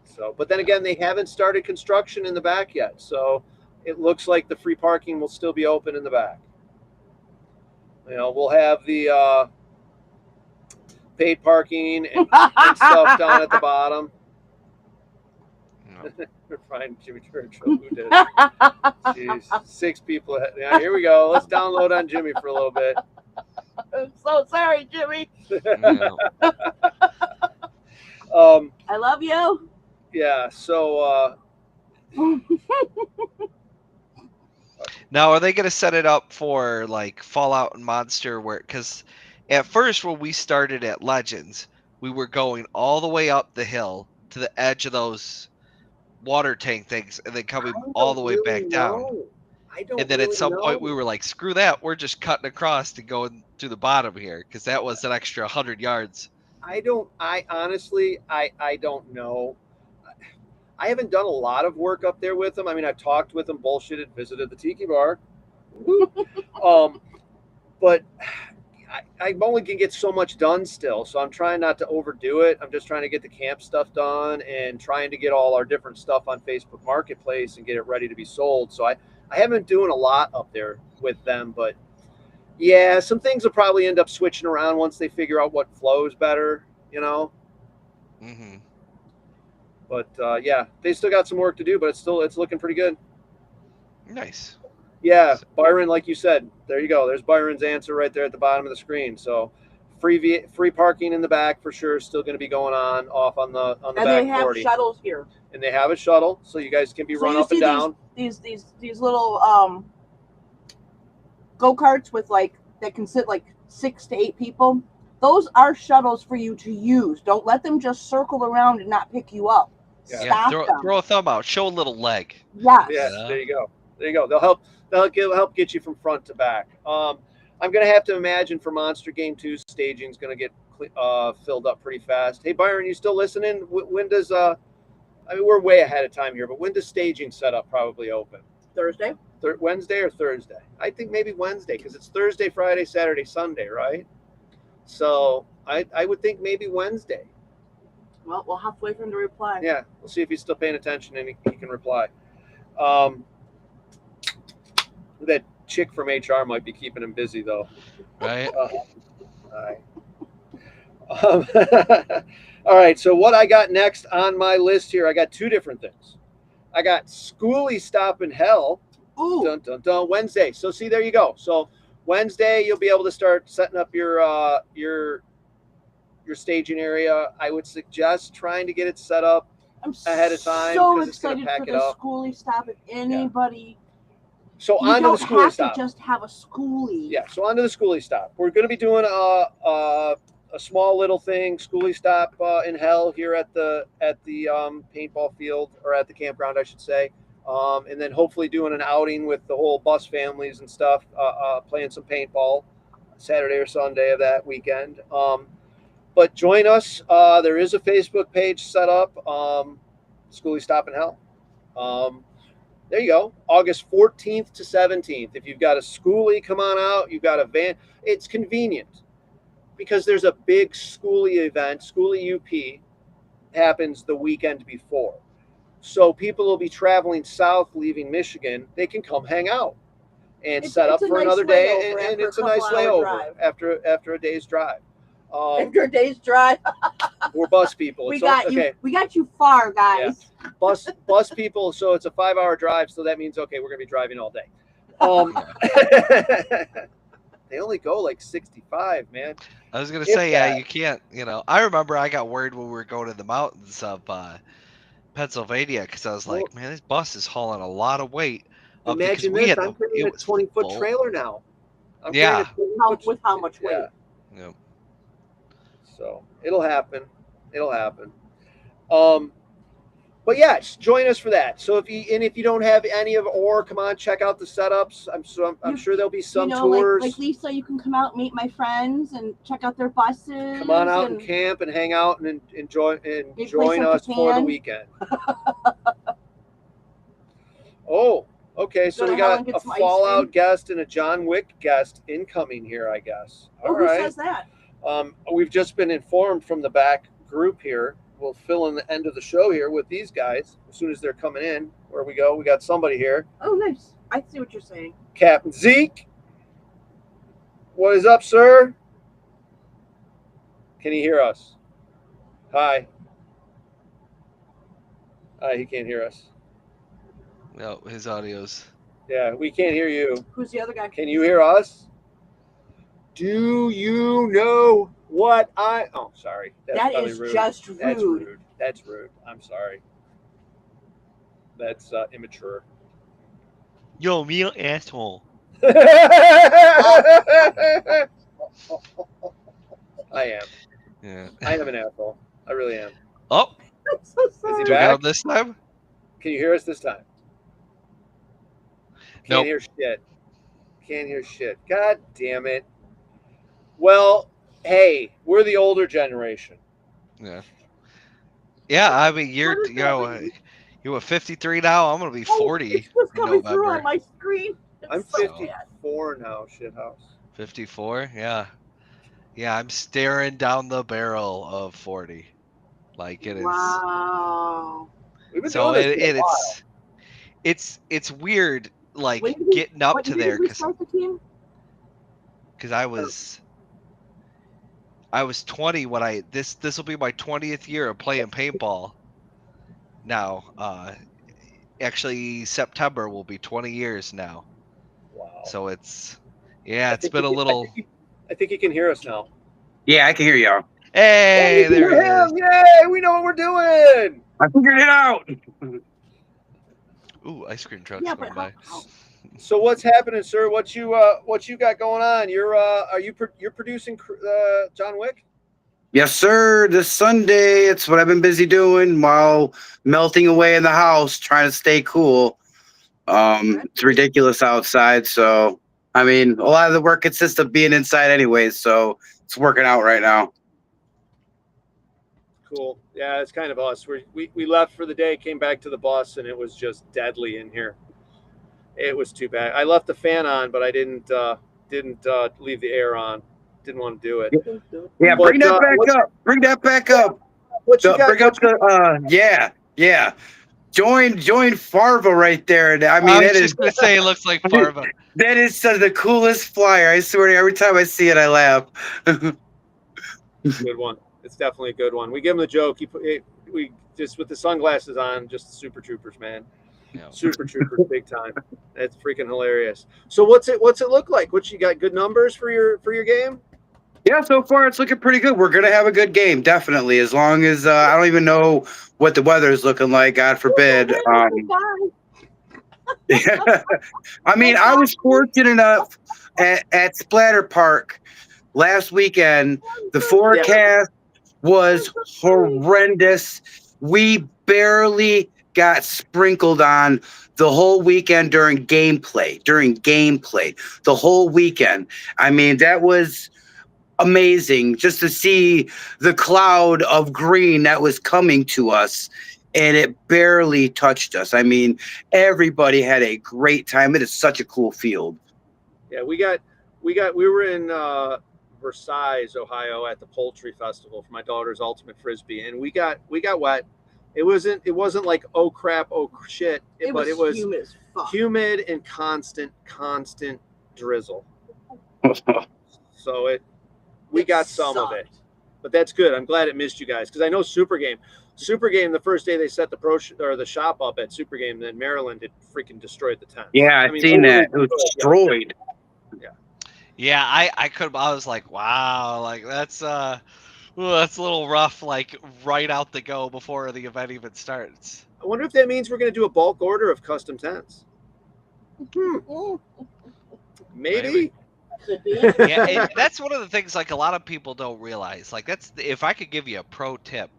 So, but then again, they haven't started construction in the back yet, so it looks like the free parking will still be open in the back. We'll have the paid parking and stuff down at the bottom. We're finding Jimmy Churchill. Who did? Jeez, 6 people. Yeah, here we go. Let's download on Jimmy for a little bit. I'm so sorry, Jimmy. I love you. Yeah. So. Now, are they going to set it up for like Fallout and Monster? Because at first, when we started at Legends, we were going all the way up the hill to the edge of those water tank things, and then coming all the way back down. And then at some point, we were like, "Screw that! We're just cutting across and going to the bottom here," because that was an extra 100 yards. I honestly don't know. I haven't done a lot of work up there with them. I mean, I've talked with them, bullshitted, visited the Tiki Bar. But I only can get so much done still. So I'm trying not to overdo it. I'm just trying to get the camp stuff done and trying to get all our different stuff on Facebook Marketplace and get it ready to be sold. So I haven't been doing a lot up there with them, but yeah, some things will probably end up switching around once they figure out what flows better, Mm-hmm. But yeah, they still got some work to do, but it's looking pretty good. Nice. Yeah, Byron, like you said, there you go. There's Byron's answer right there at the bottom of the screen. So free parking in the back for sure. Still going to be going on off on the and back. they have 40. shuttles here. And they have a shuttle, so you guys can be run up and down. These little go-karts with that can sit 6 to 8 people. Those are shuttles for you to use. Don't let them just circle around and not pick you up. Yeah. Stop them. Throw a thumb out. Show a little leg. Yes. Yeah. There you go. They'll help get you from front to back. I'm going to have to imagine for Monster Game 2, staging is going to get filled up pretty fast. Hey, Byron, you still listening? When does I mean, we're way ahead of time here, but when does staging setup probably open? Thursday. Wednesday or Thursday? I think maybe Wednesday because it's Thursday, Friday, Saturday, Sunday, right? So I would think maybe Wednesday. Well, we'll have to wait for him to reply. Yeah, we'll see if he's still paying attention and he can reply. That chick from HR might be keeping him busy, though. Right. All right. All right. So what I got next on my list here, I got 2 different things. I got Schoolie Stop in Hell. Ooh. Dun, dun, dun, Wednesday. So see, there you go. So Wednesday, you'll be able to start setting up your staging area. I would suggest trying to get it set up ahead of time. So excited for the Schoolie Stop. If anybody, so onto the Schoolie Stop. To just have a Schoolie. Yeah. So onto the Schoolie Stop. We're going to be doing a small little thing, Schoolie Stop in Hell here at the paintball field, or at the campground, I should say. And then hopefully doing an outing with the whole bus families and stuff, playing some paintball Saturday or Sunday of that weekend. But join us. There is a Facebook page set up, Schoolie Stop in Hell. There you go. August 14th to 17th. If you've got a schoolie, come on out. You've got a van. It's convenient because there's a big schoolie event. Schoolie UP happens the weekend before. So people will be traveling south, leaving Michigan. They can come hang out and set up for another day. And it's a nice layover after a day's drive. After a day's drive. We're bus people. We got you far, guys. Yeah. Bus people. So it's a 5-hour drive. So that means, okay, we're going to be driving all day. They only go 65, man. I was going to say, yeah, you can't, I remember I got worried when we were going to the mountains of Pennsylvania, because I was like, man, this bus is hauling a lot of weight. Imagine this, I'm carrying a 20-foot trailer now. With how much weight? Yeah. So it'll happen. It'll happen. But yeah, just join us for that. So if you don't have any of or, come on, check out the setups. I'm sure there'll be some tours. Like Lisa, you can come out, meet my friends, and check out their buses. Come on out and camp and hang out and join us for the weekend. Oh, okay. So we got a Fallout guest and a John Wick guest incoming here, I guess. All right. Who says that? We've just been informed from the back group here. We'll fill in the end of the show here with these guys as soon as they're coming in. Where we go, we got somebody here. Oh, nice. I see what you're saying. Captain Zeke. What is up, sir? Can you hear us? Hi. He can't hear us. No, his audio's. Yeah, we can't hear you. Who's the other guy? Can you hear us? Do you know what Oh, sorry. That is rude. just rude. That's rude. That's rude. I'm sorry. That's immature. Yo, me an asshole. I am. Yeah. I am an asshole. I really am. Oh, I'm so Is sorry. he do we back? have this time? Can you hear us this time? Can't Nope. hear shit. Can't hear shit. God damn it. Well, hey, we're the older generation. Yeah. Yeah, I mean, What you're does that mean? you're 53 now. I'm gonna be 40 It's just in coming through November. on my screen. It's I'm so 54 now, shithouse. 54. Yeah. Yeah, I'm staring down the barrel of 40. Like it is. Wow. We've been So doing this for a while. it's weird, like When did we- getting up what to year there did we start the team? because I was 20 when this will be my 20th year of playing paintball. Now, actually September will be 20 years now. Wow. So it's been a little. I think you can hear us now. Yeah, I can hear y'all. Hey, we there hear he him. is. Yay! We know what we're doing. I figured it out. Ooh, ice cream truck's Yeah, going but by. So what's happening, sir? What you got going on? You're producing John Wick? Yes, sir. This Sunday, it's what I've been busy doing while melting away in the house, trying to stay cool. It's ridiculous outside, so I mean, a lot of the work consists of being inside anyways, so it's working out right now. Cool. Yeah, it's kind of us. We left for the day, came back to the bus, and it was just deadly in here. It was too bad. I left the fan on, but I didn't leave the air on. Didn't want to do it. Yeah, But, bring that back up. Bring that back up. What you got? Bring up the yeah. Join Farva right there. I mean, I was that is just gonna say it looks like Farva. that is the coolest flyer. I swear to you, every time I see it, I laugh. Good one. It's definitely a good one. We give him the joke. We just with the sunglasses on, just Super Troopers, man. Yeah. Super Troopers, big time. That's freaking hilarious. So what's it look like? What you got? Good numbers for your game? Yeah, so far it's looking pretty good. We're gonna have a good game, definitely. As long as I don't even know what the weather is looking like. God forbid. I mean, I was fortunate enough at Splatter Park last weekend. The forecast was horrendous. We barely got sprinkled on the whole weekend during gameplay. The whole weekend. I mean, that was amazing just to see the cloud of green that was coming to us, and it barely touched us. I mean, everybody had a great time. It is such a cool field. Yeah, we were in Versailles, Ohio, at the Poultry Festival for my daughter's ultimate frisbee, and we got wet. It wasn't like oh crap, oh shit, but it was humid as fuck. humid and constant drizzle. So we got some of it, but that's good. I'm glad it missed you guys because I know Super Game, the first day they set the shop up at Super Game, then Maryland it freaking destroyed the tent. Yeah, I've seen that. It was destroyed. Yeah, I was like, wow, like that's a little rough, like right out the go before the event even starts. I wonder if that means we're going to do a bulk order of custom tents. Maybe. Could be. Yeah, that's one of the things like a lot of people don't realize. Like if I could give you a pro tip,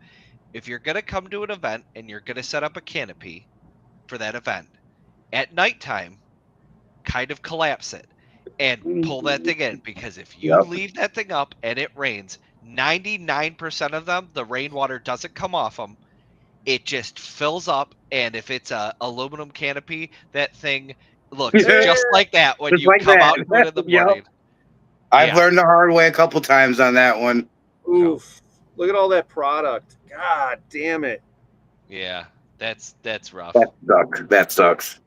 if you're gonna come to an event and you're gonna set up a canopy for that event at nighttime, kind of collapse it and pull that thing in, because if you Yep. leave that thing up and it rains, 99% of them, the rainwater doesn't come off them. It just fills up, and if it's a aluminum canopy, that thing looks Yeah. just like that when Just you like come that. out and do it in the Yep. morning. I've Yeah. learned the hard way a couple times on that one. Oof. Look at all that product. God damn it. Yeah, that's rough. That sucks.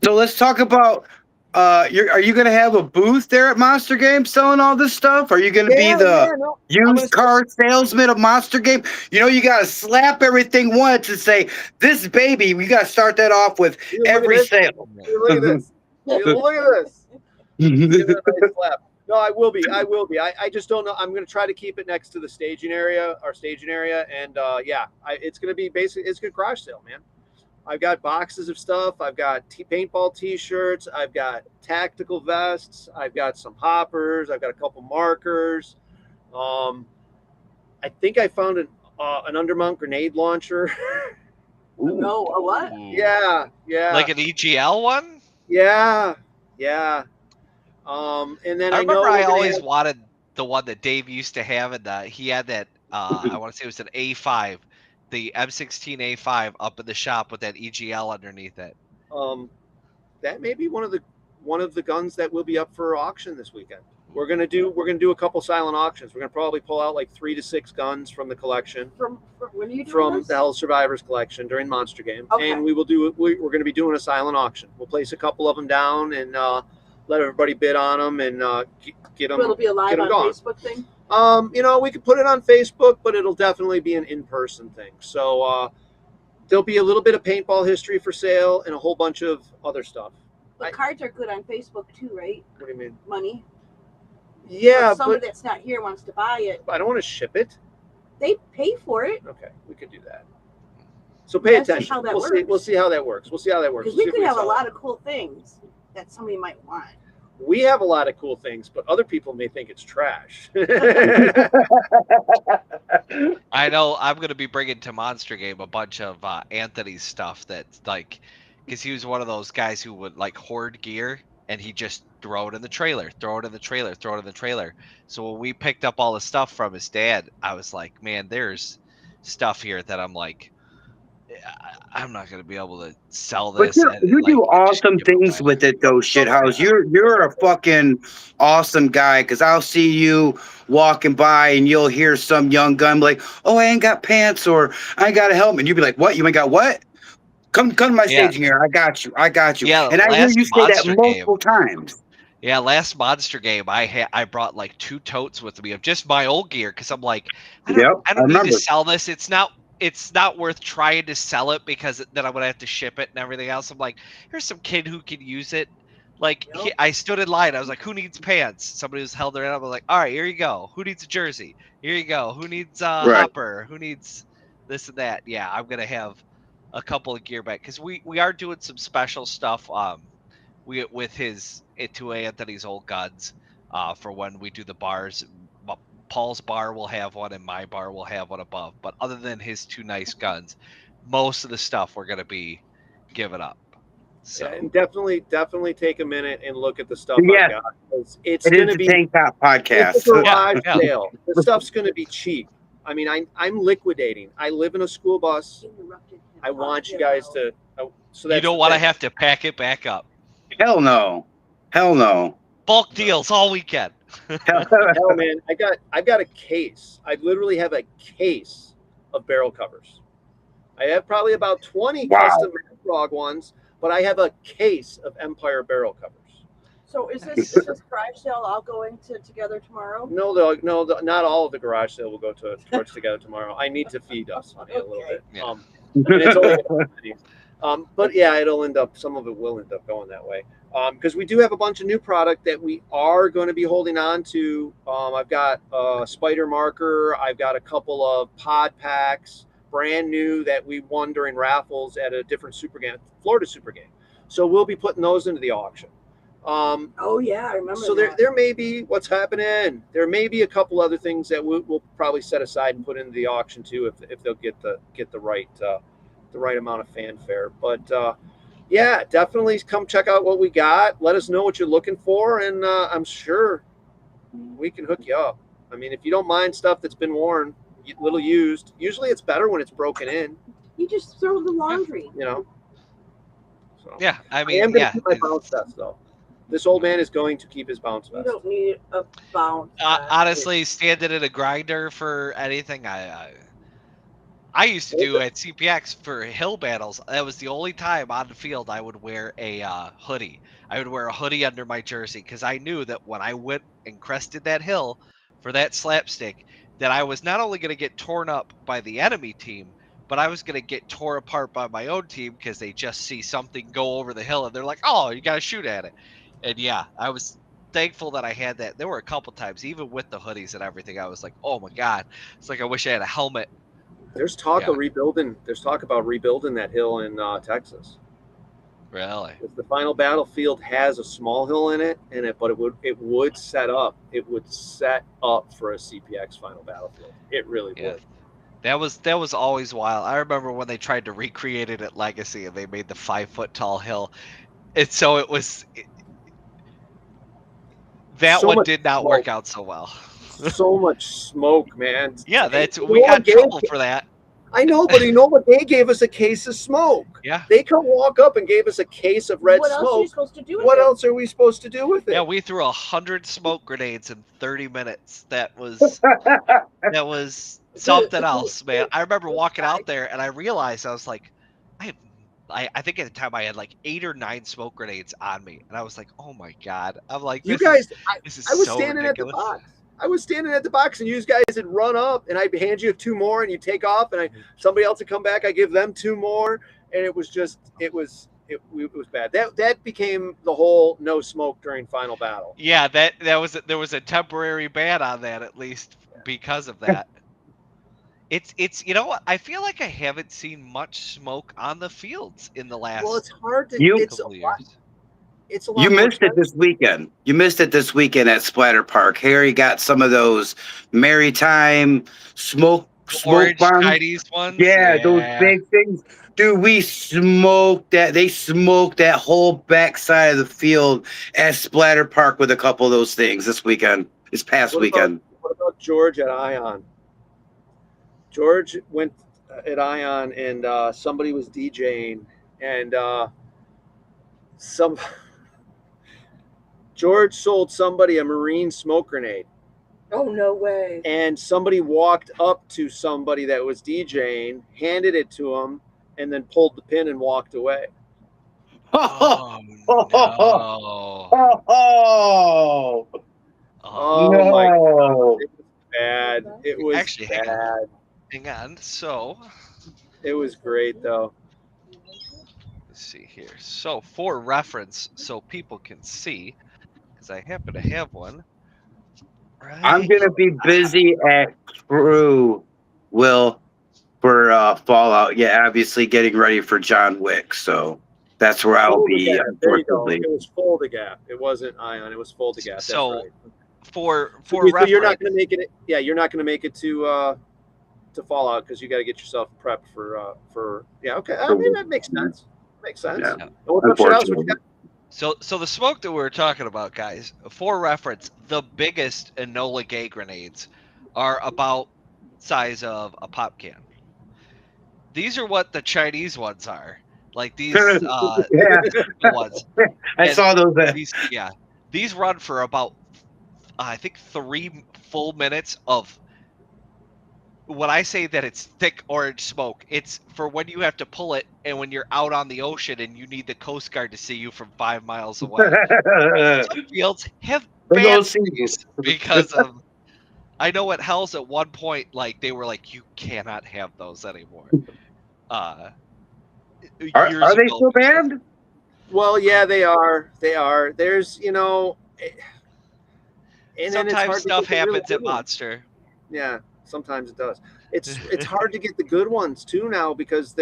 So let's talk about. Are you going to have a booth there at Monster Game selling all this stuff? Are you going to be the no. used car salesman of Monster Game? You know, you got to slap everything once and say, "This baby." We got to start that off with Look at every this. sale. Look at this. Look at this. Give it a nice slap. No, I will be. I just don't know. I'm going to try to keep it next to the staging area, and yeah, it's going to be basically, it's going to garage sale, man. I've got boxes of stuff. I've got paintball T-shirts. I've got tactical vests. I've got some hoppers. I've got a couple markers. I think I found an Undermount grenade launcher. No, a what? Ooh. yeah. Like an EGL one? Yeah. And then I I know remember I we're gonna always have- wanted the one that Dave used to have, and he had that. I want to say it was an A5, the M16 A5 up in the shop with that EGL underneath it. that may be one of the guns that will be up for auction this weekend. We're gonna do a couple silent auctions. We're gonna probably pull out like 3 to 6 guns from the collection, From when are you doing from this? the Hell Survivors collection during Monster Game, Okay. and we're going to be doing a silent auction. We'll place a couple of them down and let everybody bid on them and get them. Will it be a live get 'em on gone. Facebook thing? We could put it on Facebook, but it'll definitely be an in-person thing. So there'll be a little bit of paintball history for sale and a whole bunch of other stuff. But cards are good on Facebook too, right? What do you mean? Money. Yeah, If somebody but that's not here wants to buy it, I don't want to ship it. they pay for it. Okay, we could do that. So pay That's just attention. how that We'll see. works. We'll see how that works. Because We'll we see if could have a sell it. lot of cool things that somebody might want. We have a lot of cool things, but other people may think it's trash. I know I'm going to be bringing to Monster Game a bunch of Anthony's stuff that's like, because he was one of those guys who would like hoard gear and he just throw it in the trailer. So when we picked up all the stuff from his dad, I was like, man, there's stuff here that I'm like, I'm not going to be able to sell But this. you and, do like, awesome just give it things away. with it, though, Shithouse. You're a fucking awesome guy. Because I'll see you walking by and you'll hear some young gun be like, "Oh, I ain't got pants," or "I ain't got a helmet." And you'll be like, "What? You ain't got what? Come to my Yeah. staging here. I got you. Yeah, And I hear last you say that Monster multiple times. Yeah, last Monster Game, I brought like 2 totes with me of just my old gear because I'm like, I don't I need remember. to sell this. It's not worth trying to sell it because then I'm gonna have to ship it and everything else. I'm like, here's some kid who can use it. Like Yep. I stood in line. I was like, who needs pants? Somebody was held their hand up. I was like, all right, here you go. Who needs a jersey? Here you go. Who needs a hopper? Who needs this and that? Yeah, I'm gonna have a couple of gear back because we are doing some special stuff. With his to Anthony's old guns, for when we do the bars. Paul's bar will have one and my bar will have one above. But other than his 2 nice guns, most of the stuff we're gonna be giving up. So and definitely take a minute and look at the stuff Yes. I've got. It's It going is to the be Tank Top podcast. it's a garage Yeah. sale. The stuff's going to be cheap. I mean, I'm liquidating. I live in a school bus. Interrupted him. I want you guys to. So you that's don't the want to thing. have to pack it back up. Hell no. Bulk deals all weekend. Hell, man, I've got a case. I literally have a case of barrel covers. I have probably about 20 Wow. custom frog ones, but I have a case of Empire barrel covers. So is this garage sale all going together tomorrow? No, not all of the garage sale will go towards together tomorrow. I need to feed us honey, a little Okay. bit. Yeah. And it's only but yeah, some of it will end up going that way. Because we do have a bunch of new product that we are going to be holding on to. I've got a spider marker. I've got a couple of pod packs, brand new, that we won during raffles at a different super game, Florida super game. So we'll be putting those into the auction. Oh yeah, I remember. So that. there may be what's happening. There may be a couple other things that we'll probably set aside and put into the auction too, if they'll get the right amount of fanfare. But yeah, definitely come check out what we got. Let us know what you're looking for, and I'm sure we can hook you up. I mean, if you don't mind stuff that's been worn, little used, usually it's better when it's broken in. You just throw the laundry. You know. So Yeah, I I mean, am going to yeah. keep my bounce vest though. This old man is going to keep his bounce You vest. don't need a bounce. Honestly, standing in a grinder for anything, I used to do at CPX for hill battles. That was the only time on the field I would wear a hoodie. I would wear a hoodie under my jersey because I knew that when I went and crested that hill for that slapstick, that I was not only going to get torn up by the enemy team, but I was going to get torn apart by my own team because they just see something go over the hill and they're like, "Oh, you got to shoot at it." And yeah, I was thankful that I had that. There were a couple times, even with the hoodies and everything, I was like, "Oh my god!" It's like I wish I had a helmet. There's talk Yeah. of rebuilding. There's talk about rebuilding that hill in Texas. Really? The final battlefield has a small hill in it, but it would set up. It would set up for a CPX final battlefield. It really Yeah. would. That was always wild. I remember when they tried to recreate it at Legacy and they made the 5-foot tall hill. And so it was that So one much did not smoke. work out so well. So much smoke, man. Yeah, You we know got what, Gabe? trouble for that. I know, but you know what? They gave us a case of smoke. Yeah. They come walk up and gave us a case of red What else are you smoke. supposed to do with What it? else are we supposed to do with it? Yeah, we threw 100 smoke grenades in 30 minutes. That was something else, man. I remember walking out there and I realized I was like, I think at the time I had like 8 or 9 smoke grenades on me, and I was like, "Oh my god!" I'm like, You "This guys, is I was so standing ridiculous." at the box. I was standing at the box, and you guys would run up, and I'd hand you 2 more, and you take off, and somebody else would come back. I give them 2 more, and it was bad. That became the whole no smoke during final battle. Yeah, there was a temporary ban on that at least because of that. It's you know what, I feel like I haven't seen much smoke on the fields in the last Well, it's hard to. It's a couple lot. years. It's a lot. You more missed it this weekend. You missed it this weekend at Splatter Park. Harry got some of those Maritime smoke Orange bombs. Chinese ones. Yeah, those big things. Dude, we smoked that. They smoked that whole backside of the field at Splatter Park with a couple of those things this weekend. This past weekend. What about George at Ion? George went at Ion, and somebody was DJing, and George sold somebody a Marine smoke grenade. Oh no way! And somebody walked up to somebody that was DJing, handed it to him, and then pulled the pin and walked away. Oh no! Oh no. my god, it was bad. It was Actually, bad. Hang on. So It was great though. let's see here. So for reference, so people can see, because I happen to have one. Right. I'm gonna be busy at Crew, Will, for Fallout. Yeah, obviously getting ready for John Wick. So that's where I'll be. There you go. Unfortunately. It was Fold-A-Gap. It wasn't Ion. It was Fold-A-Gap. That's So, right. For So reference, you're not going to make it. Yeah, you're not going to make it to Fallout because you got to get yourself prepped for. Yeah, okay. I mean that makes sense. Makes sense. Yeah. And what's up, Shithouse? What you got? So the smoke that we were talking about, guys, for reference, the biggest Enola Gay grenades are about size of a pop can. These are what the Chinese ones are. Like these Yeah. ones. I saw those. These run for about I think 3 full minutes of. When I say that it's thick orange smoke, it's for when you have to pull it and when you're out on the ocean and you need the Coast Guard to see you from 5 miles away. Some fields have They banned don't see you. these because of. I know at Hell's at one point, like they were like, you cannot have those anymore. Are they still banned? Well, yeah, they are. They are. There's, and then it's Sometimes hard stuff to get the real happens at good ones. Monster. Yeah, sometimes it does. It's hard to get the good ones too now because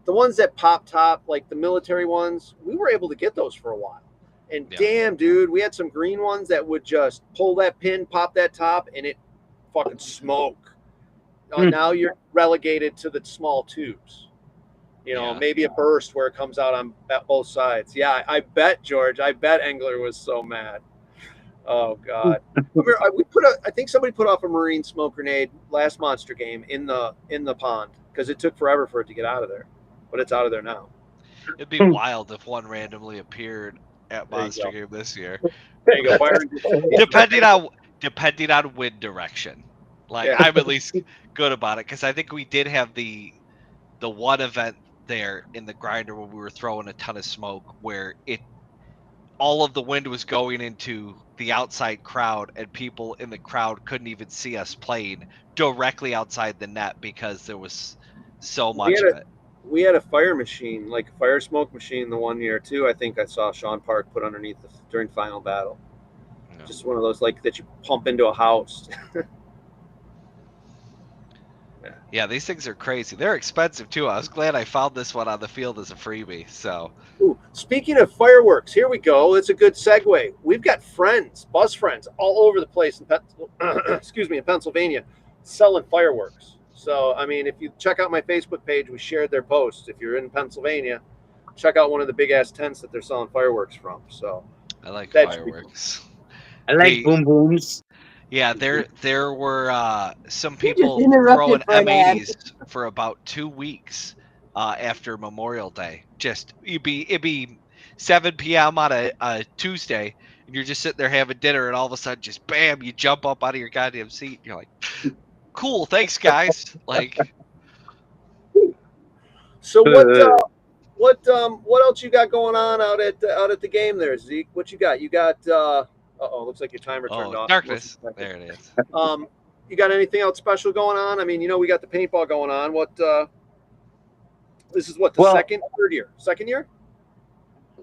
the ones that pop top, like the military ones, we were able to get those for a while. And Yeah. damn, dude, we had some green ones that would just pull that pin, pop that top, and it fucking smoke. Now you're relegated to the small tubes. You know, Yeah. maybe a burst where it comes out on both sides. Yeah, I bet, George. I bet Engler was so mad. Oh God! I think somebody put off a marine smoke grenade last monster game in the pond because it took forever for it to get out of there, but it's out of there now. It'd be wild if one randomly appeared at There you Monster go. Game this year. There you go. Fire Depending on wind direction. Like Yeah. I'm at least good about it because I think we did have the one event there in the grinder when we were throwing a ton of smoke where all of the wind was going into the outside crowd and people in the crowd couldn't even see us playing directly outside the net because there was so much of it. We had a fire machine, like a fire smoke machine, the one year too. I think I saw Sean Park put underneath during final battle. Yeah. Just one of those like that you pump into a house. Yeah, these things are crazy. They're expensive too. I was glad I found this one on the field as a freebie. So Ooh, speaking of fireworks, here we go. It's a good segue. We've got friends, bus friends, all over the place in in Pennsylvania, selling fireworks. So, I mean, if you check out my Facebook page, we shared their posts. If you're in Pennsylvania, check out one of the big ass tents that they're selling fireworks from. So, I like that should be fireworks. I like boom booms. Yeah, there were some You people just interrupted throwing for an ad. M80s for about 2 weeks after Memorial Day. Just it'd be 7 p.m. on a Tuesday, and you're just sitting there having dinner, and all of a sudden, just bam, you jump up out of your goddamn seat. And you're like, "Cool, thanks, guys." Like, so what else you got going on out at the game there, Zeke? What you got? You got looks like your timer turned off. darkness. There it is. You got anything else special going on? I mean, we got the paintball going on. What this is what the second year?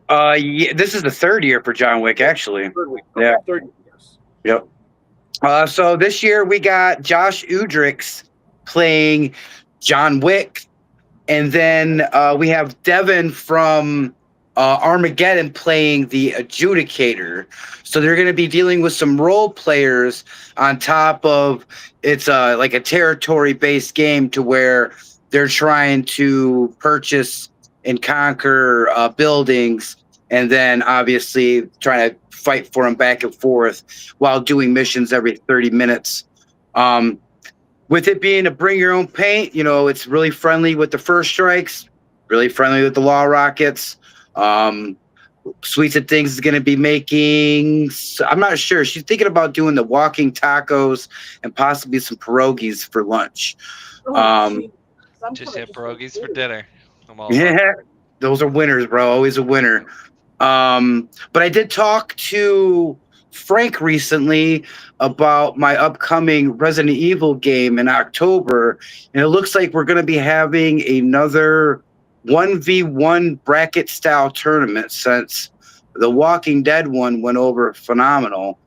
Yeah, this is the third year for John Wick, actually. Third week. Yeah. Third year, yes. Yep. So this year we got Josh Udrix playing John Wick, and then we have Devin from Armageddon playing the Adjudicator. So they're going to be dealing with some role players on top of it's like a territory-based game to where they're trying to purchase and conquer buildings, and then obviously trying to fight for them back and forth while doing missions every 30 minutes. With it being a bring your own paint, it's really friendly with the First Strikes, really friendly with the Law Rockets. Sweets and Things is going to be making, I'm not sure. She's thinking about doing the walking tacos and possibly some pierogies for lunch. Just had pierogies for dinner. Yeah, those are winners, bro. Always a winner. But I did talk to Frank recently about my upcoming Resident Evil game in October, and it looks like we're going to be having another 1v1 bracket style tournament since the Walking Dead one went over phenomenal.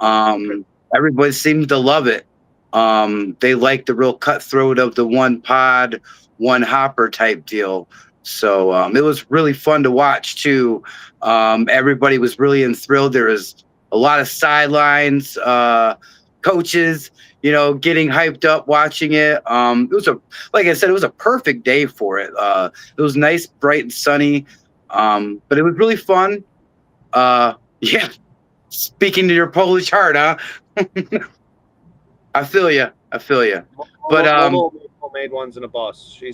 Everybody seems to love it. They like the real cutthroat of the one pod, one hopper type deal. So it was really fun to watch too. Everybody was really enthralled. There was a lot of sidelines, coaches, getting hyped up watching it. It was like I said, it was a perfect day for it. It was nice, bright and sunny. But it was really fun. Yeah. Speaking to your Polish heart, huh? I feel you. But Momo made ones in a bus. She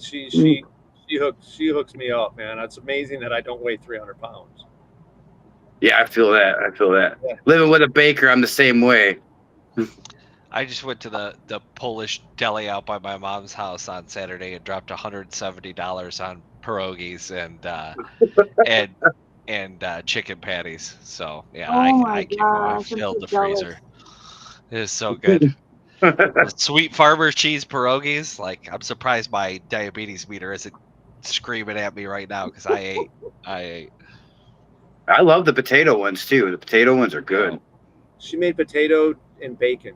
hooks me up, man. It's amazing that I don't weigh 300 pounds. Yeah, I feel that. Yeah. Living with a baker, I'm the same way. I just went to the Polish deli out by my mom's house on Saturday and dropped $170 on pierogies and chicken patties. So yeah, I filled the freezer. It is so good. The sweet farmer cheese pierogies. Like, I'm surprised my diabetes meter isn't screaming at me right now because I ate. I love the potato ones too. The potato ones are good. She made potato and bacon.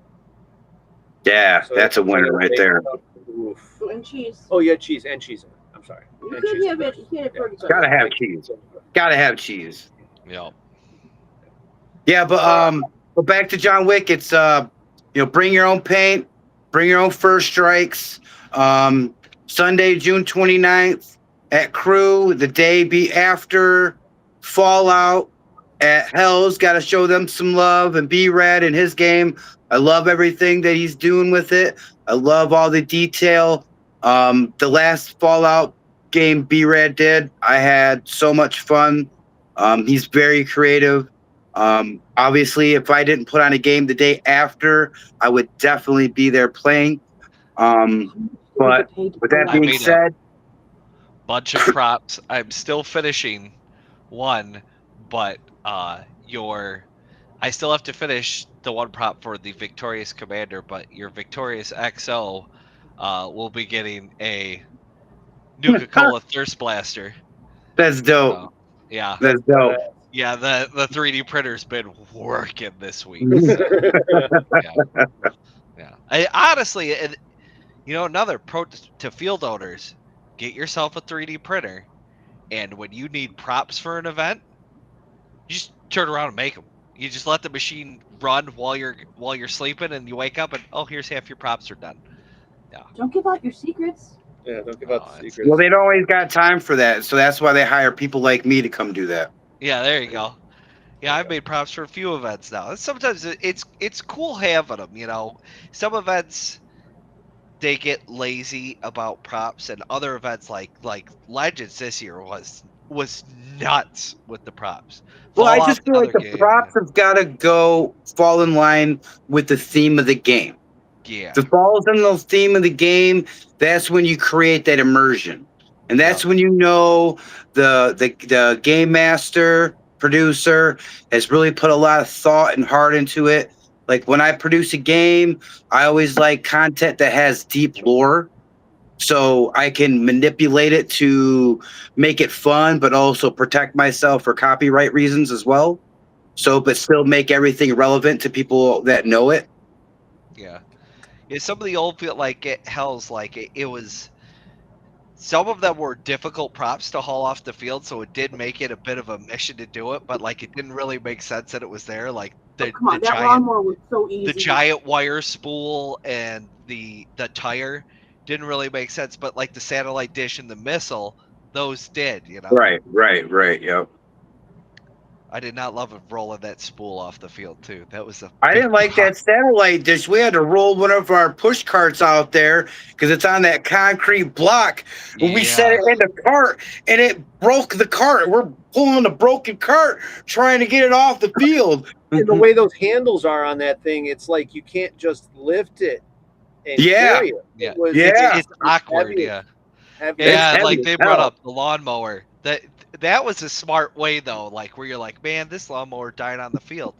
Yeah, So that's a winner right there. Oof. And cheese. Oh yeah, cheese in it. I'm I'm sorry. You And could cheese. have it. You could have Yeah. turkey Gotta burger. have cheese. Gotta have cheese. Yep. Yeah, but back to John Wick. It's bring your own paint, bring your own first strikes. Sunday, June 29th at Crew. The day be after Fallout at Hell's. Got to show them some love and B-Rad in his game. I love everything that he's doing with it. I love all the detail. The last Fallout game B-Rad did, I had so much fun. He's very creative. Obviously, if I didn't put on a game the day after, I would definitely be there playing. But with that I being made a- said, Bunch of props. I'm still finishing one, but I still have to finish the one prop for the Victorious Commander, but your Victorious XO will be getting a Nuka-Cola Thirst Blaster. that's dope. So, yeah. That's dope. Yeah, the 3D printer's been working this week. Yeah. Honestly, another pro to field owners, get yourself a 3D printer, and when you need props for an event, you just turn around and make them. You just let the machine run while you're sleeping, and you wake up and here's half your props are done. Don't give out your secrets. Yeah, don't give out the it's- secrets. Well, they don't always got time for that, so that's why they hire people like me to come do that. Yeah, there you go. Yeah, I've made props for a few events now. And sometimes it's cool having them. Some events they get lazy about props, and other events like Legends this year was nuts with the props. Well, I Fallout's just feel like another the game. props have got to fall in line with the theme of the game. Yeah. If it falls in the theme of the game, that's when you create that immersion. And that's when you know the game master, producer has really put a lot of thought and heart into it. Like when I produce a game, I always like content that has deep lore. So I can manipulate it to make it fun, but also protect myself for copyright reasons as well. So, but still make everything relevant to people that know it. Yeah. Yeah, some of the old Hell's it was some of them were difficult props to haul off the field, so it did make it a bit of a mission to do it, but it didn't really make sense that it was there. Like Come on, that lawnmower was so easy. the giant wire spool and the tire didn't really make sense, but the satellite dish and the missile, those did, Right. Yep. I did not love it rolling that spool off the field too. That was I didn't like that satellite dish. We had to roll one of our push carts out there because it's on that concrete block. When we set it in the cart and it broke the cart. We're pulling a broken cart trying to get it off the field. And the way those handles are on that thing, it's like you can't just lift it and carry it. Yeah. It was- It's awkward. heavy. Yeah. Heavy. Yeah, heavy like as they brought hell. up the lawnmower. That was a smart way though, where you're like, man, this lawnmower died on the field.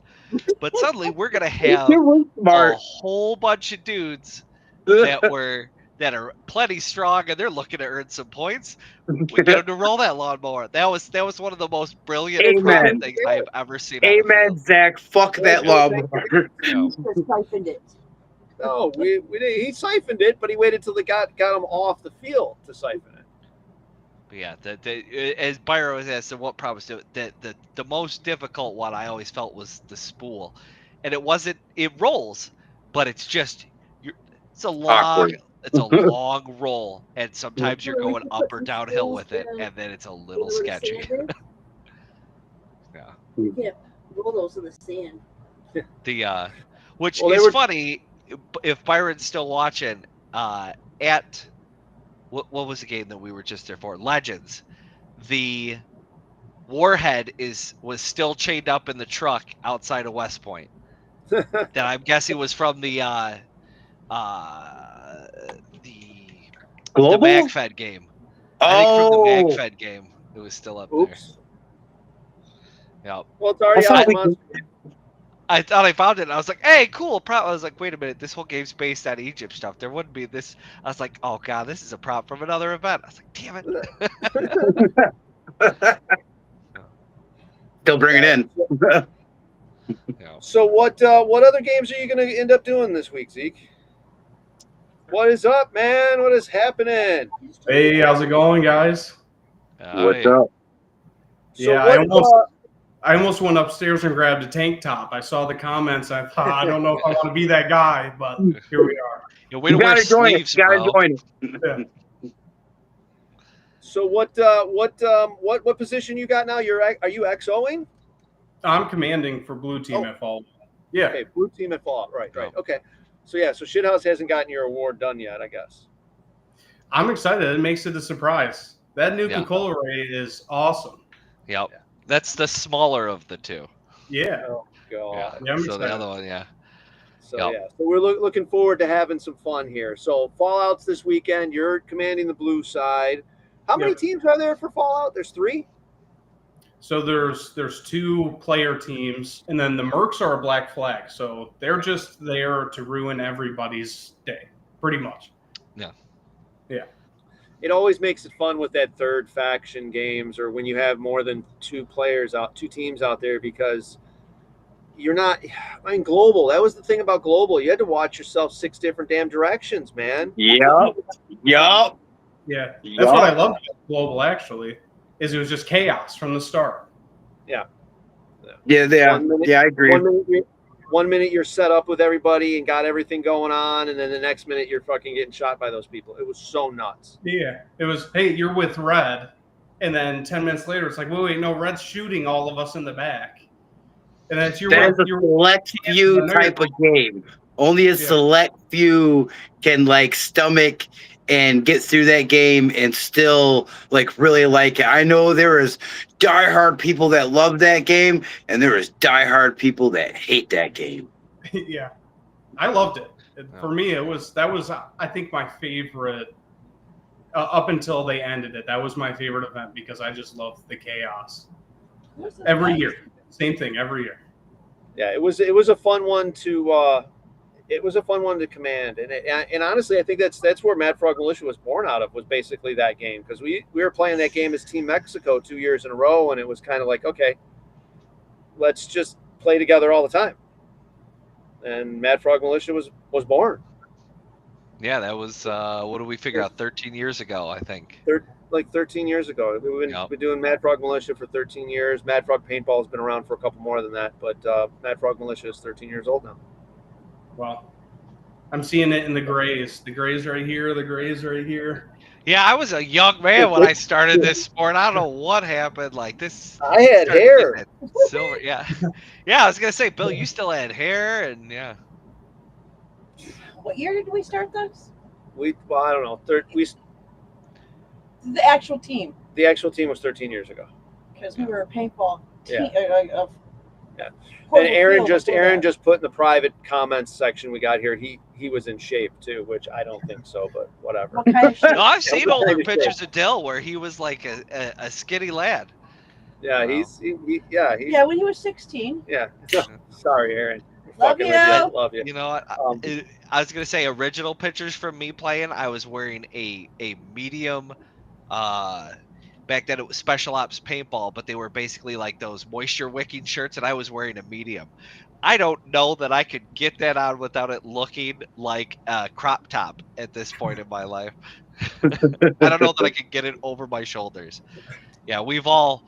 But suddenly we're gonna have It was a smart. whole bunch of dudes that are plenty strong and they're looking to earn some points. We get them to roll that lawnmower. That was one of the most brilliant prop Amen. things I've ever seen. on the Amen, field. Zach. Fuck that lawnmower. You know, Just siphoned it. No, we didn't. He siphoned it, but he waited till they got him off the field to siphon it. But yeah, as Byron was asking, what problems do the most difficult one I always felt was the spool, and it wasn't. It rolls, but it's just it's a long Awkward. it's a long roll, and sometimes you're Well, we going could up put or some downhill spools with it, in and then it's a little Put a sketchy. sand in. Yeah. You can't roll those in the sand. The which Well, they is were- funny if Byron's still watching. At what was the game that we were just there for? Legends. The warhead was still chained up in the truck outside of West Point. That I'm guessing was from the Global? MagFed game. I think from the Oh, MagFed game, it was still up Oops. there. Yep. Well, it's already I thought out. we Monster. I thought I found it. And I was like, "Hey, cool prop." I was like, "Wait a minute, this whole game's based on Egypt stuff. There wouldn't be this." I was like, "Oh god, this is a prop from another event." I was like, "Damn it!" still bring it in. You know. So what other games are you going to end up doing this week, Zeke? What is up, man? What is happening? Hey, how's it going, guys? What's up? So Yeah, what, I almost went upstairs and grabbed a tank top. I saw the comments. I thought, I don't know if I want to be that guy, but here we are. You way to wear sleeves, bro. Join Yeah. So what position you got now? Are you XOing? I'm commanding for blue team at Fall. Yeah. Okay, blue team at Fallout. Right. Okay. So yeah, so Shithouse hasn't gotten your award done yet, I guess. I'm excited. It makes it a surprise. That new Coca-Cola Ray is awesome. Yep. That's the smaller of the two. Yeah. Oh god. Yeah, So the other one, yeah. So yeah, so we're looking forward to having some fun here. So Fallout's this weekend. You're commanding the blue side. How many teams are there for Fallout? There's 3. So there's 2 player teams, and then the Mercs are a black flag. So they're just there to ruin everybody's day, pretty much. Yeah. Yeah. It always makes it fun with that third faction games, or when you have more than 2 teams out there, because you're not. I mean, global. That was the thing about global. You had to watch yourself 6 different damn directions, man. Yup. Yeah. That's what I loved about global, actually, is it was just chaos from the start. Yeah. I agree. 1 minute you're set up with everybody and got everything going on, and then the next minute you're fucking getting shot by those people. It was so nuts. Yeah. It was, hey, you're with Red. And then 10 minutes later, it's like, wait, no, Red's shooting all of us in the back. And that's That's a select few type of game. Only a select few can like stomach and get through that game and still like really like it. I know there is diehard people that love that game, and there is diehard people that hate that game. Yeah, I loved it. For me, that was I think my favorite up until they ended it. That was my favorite event because I just loved the chaos. Every year, same thing every year. Yeah, it was a fun one to. It was a fun one to command, and honestly, I think that's where Mad Frog Militia was born out of, was basically that game, because we were playing that game as Team Mexico 2 years in a row, and it was kind of like, okay, let's just play together all the time, and Mad Frog Militia was born. Yeah, that was what did we figure out? 13 years ago, I think. 13 years ago. We've been doing Mad Frog Militia for 13 years. Mad Frog Paintball has been around for a couple more than that, but Mad Frog Militia is 13 years old now. Well, I'm seeing it in the grays. The grays right here. The grays right here. Yeah, I was a young man when I started this sport. I don't know what happened. Like this, I had hair. Silver, yeah, yeah. I was gonna say, Bill, you still had hair, and yeah. What year did we start this? I don't know. The actual team. The actual team was 13 years ago. Because we were a paintball team. Yeah. And Aaron just put in the private comments section we got here. He was in shape too, which I don't think so, but whatever. What kind of shape? No, I've seen older pictures of Dill where he was like a skinny lad. Yeah, yeah, when he was 16. Yeah. Sorry, Aaron. Love you. Love you. You know what? I was gonna say original pictures from me playing. I was wearing a medium. Back then it was Special Ops paintball, but they were basically like those moisture wicking shirts, and I was wearing a medium. I don't know that I could get that on without it looking like a crop top at this point in my life. I don't know that I could get it over my shoulders. Yeah, we've all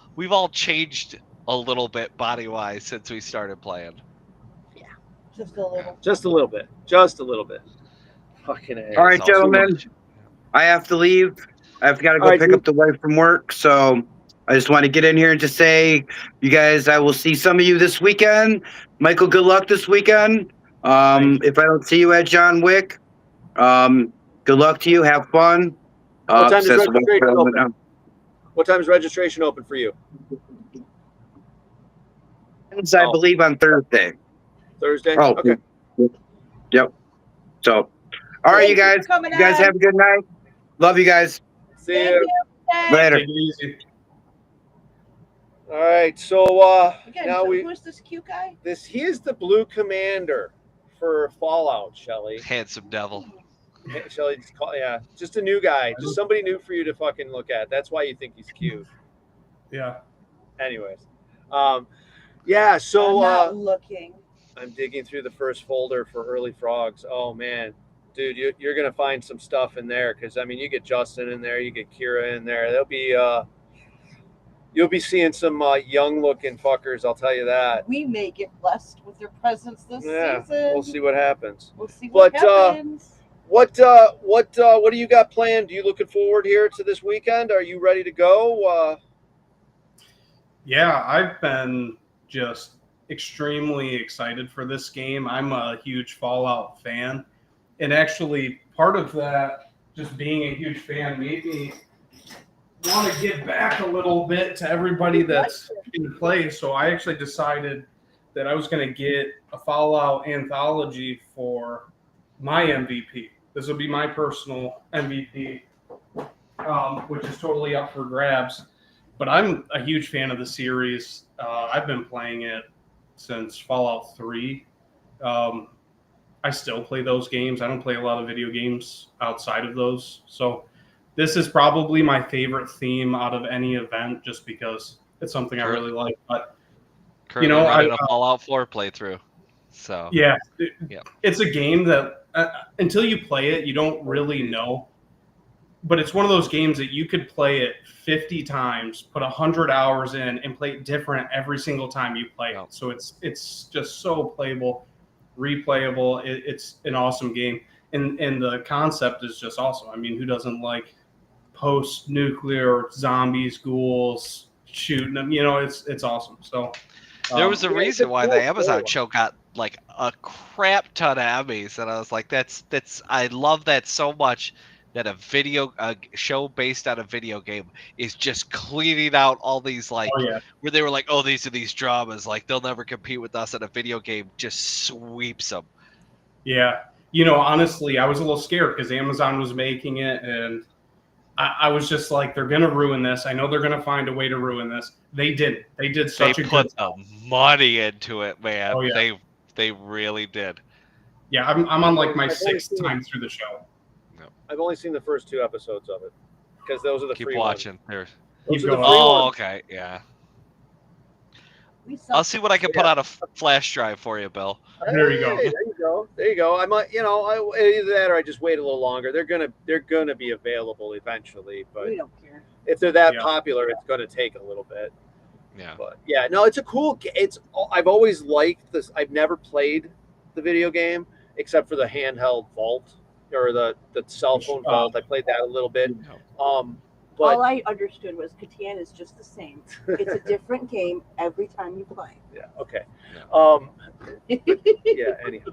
changed a little bit body wise since we started playing. Yeah, just a little. Just a little bit. Just a little bit. Fucking A. All right, gentlemen. I have to leave. I've got to go pick up the wife from work, so I just want to get in here and just say, you guys, I will see some of you this weekend. Michael, good luck this weekend. If I don't see you at John Wick, good luck to you. Have fun. What time is registration open? What time is registration open for you? I believe on Thursday. Thursday? Oh, okay. Yep. So, all right, you guys. You guys have a good night. Love you guys. See you. Later. Take it easy. All right, so Again, now who's this cute guy? he is the blue commander for Fallout, Shelly. Handsome devil. Shelly, just a new guy, just somebody new for you to fucking look at. That's why you think he's cute. Yeah. Anyways, yeah. So I'm not looking. I'm digging through the first folder for early frogs. Oh man, dude, you're gonna find some stuff in there because I mean, you get Justin in there, you get Kira in there. There'll be you'll be seeing some young looking fuckers. I'll tell you that. We may get blessed with their presence this Yeah, season. we'll see what happens. We'll see what happens. What do you got planned? Are you looking forward here to this weekend? Are you ready to go? Yeah, I've been just extremely excited for this game. I'm a huge Fallout fan. And actually, part of that, just being a huge fan, made me want to give back a little bit to everybody that's in play. So I actually decided that I was going to get a Fallout anthology for my MVP. This will be my personal MVP, which is totally up for grabs. But I'm a huge fan of the series. I've been playing it since Fallout 3. I still play those games. I don't play a lot of video games outside of those. So this is probably my favorite theme out of any event just because it's something I really like. But, Currently running a Fallout 4 playthrough. So yeah, yeah. It's a game that until you play it, you don't really know. But it's one of those games that you could play it 50 times, put 100 hours in, and play it different every single time you play it. So it's just so playable, replayable. It's an awesome game, and the concept is just awesome. I mean, who doesn't like post-nuclear zombies, ghouls, shooting them? You know, it's awesome. So there was a reason why the Amazon show got like a crap ton of Emmys, and I was like, that's I love that so much. That a show based on a video game is just cleaning out all these where they were like, oh, these are these dramas, like they'll never compete with us, and a video game just sweeps them. Yeah, you know, honestly, I was a little scared because Amazon was making it, and I was just like, they're gonna ruin this. I know they're gonna find a way to ruin this. They did. They did such a good. They put the money into it, man. Oh, yeah. They really did. Yeah, I'm on like my 6th time through the show. I've only seen the first 2 episodes of it because those are the Keep free watching. ones. Oh, okay, yeah. I'll see what I can put on a flash drive for you, Bill. There you go. There you go. I might, either that or I just wait a little longer. They're gonna be available eventually, but We don't care. if they're that popular, it's gonna take a little bit. Yeah. But yeah, no, it's a cool. I've always liked this. I've never played the video game except for the handheld Vault. Or the cell phone Vault. I played that a little bit. But all I understood was Catan is just the same. It's a different game every time you play. Yeah. Okay. Yeah. Yeah. Anyhow,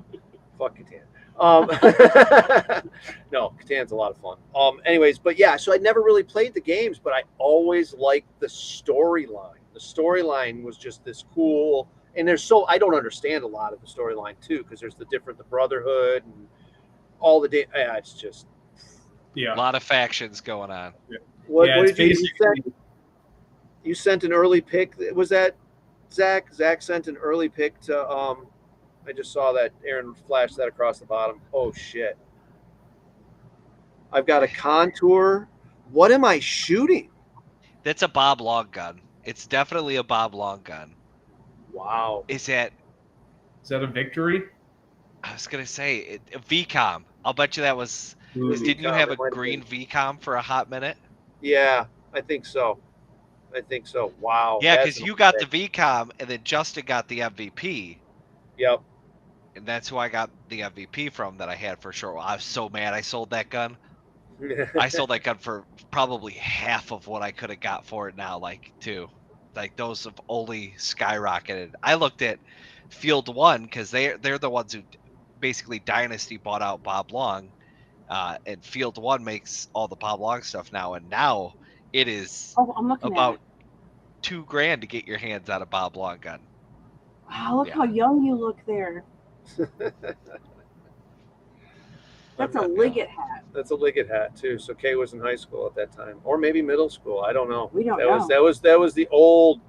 fuck Catan. No, Catan's a lot of fun. Anyways, but yeah, so I never really played the games, but I always liked the storyline. The storyline was just this cool, and I don't understand a lot of the storyline too, because there's the Brotherhood and all the it's just a lot of factions going on. Yeah. What did you sent an early pick? Was that Zach? Zach sent an early pick to I just saw that Aaron flashed that across the bottom. Oh shit. I've got a Contour. What am I shooting? That's a Bob Long gun. It's definitely a Bob Long gun. Wow. Is that a Victory? I was gonna say VCOM. I'll bet you that was. Didn't you have a green VCOM for a hot minute? Yeah, I think so. Wow. Yeah, because you got the VCOM and then Justin got the MVP. Yep. And that's who I got the MVP from that I had for sure. I was so mad I sold that gun. I sold that gun for probably half of what I could have got for it now, too. Like those have only skyrocketed. I looked at Field 1 because they're the ones who basically Dynasty bought out Bob Long, and Field 1 makes all the Bob Long stuff now, and now it is about $2,000 to get your hands on a Bob Long gun. Wow, look how young you look there. That's a Liggett hat. That's a Liggett hat too. So Kay was in high school at that time, or maybe middle school. I don't know. We don't know. That was the old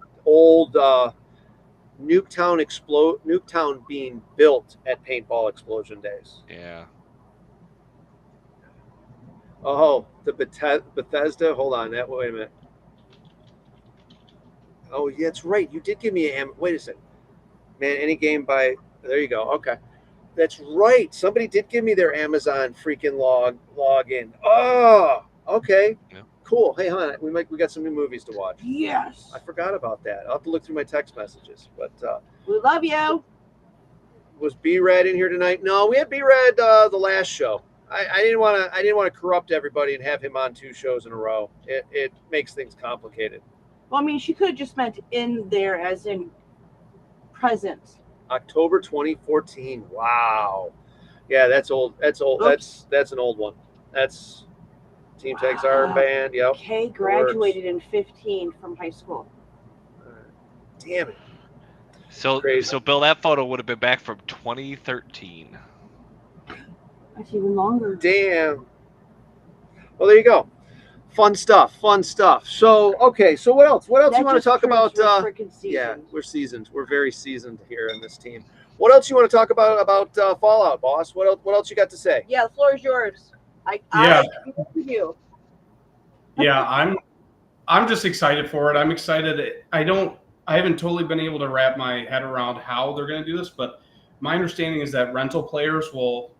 Nuketown being built at Paintball Explosion days. Yeah. Oh, the Bethesda. Hold on. Wait a minute. Oh, yeah, that's right. You did give me wait a second. Man, any game by. There you go. Okay. That's right. Somebody did give me their Amazon freaking login. Oh, okay. Yeah. Cool. Hey, hon, we got some new movies to watch. Yes. I forgot about that. I'll have to look through my text messages. But We love you. was B-Rad in here tonight? No, we had B-Rad the last show. I didn't want to corrupt everybody and have him on 2 shows in a row. It makes things complicated. Well, I mean, she could have just meant in there as in present. October 2014. Wow. Yeah, that's old. That's old. Oops. That's an old one. That's Team Tags our Wow. band. Yep. Kay graduated in 15 from high school. Damn it. So, Crazy. so Bill, that photo would have been back from 2013. That's even longer. Damn. Well, there you go. Fun stuff. So, okay. So what else? What else That you want to just talk proves about? we're freaking seasoned. Yeah, we're seasoned. We're very seasoned here in this team. What else you want to talk about Fallout, boss? What else you got to say? Yeah, the floor is yours. Yeah. You. Yeah, I'm just excited for it. I'm excited. I haven't totally been able to wrap my head around how they're going to do this, but my understanding is that rental players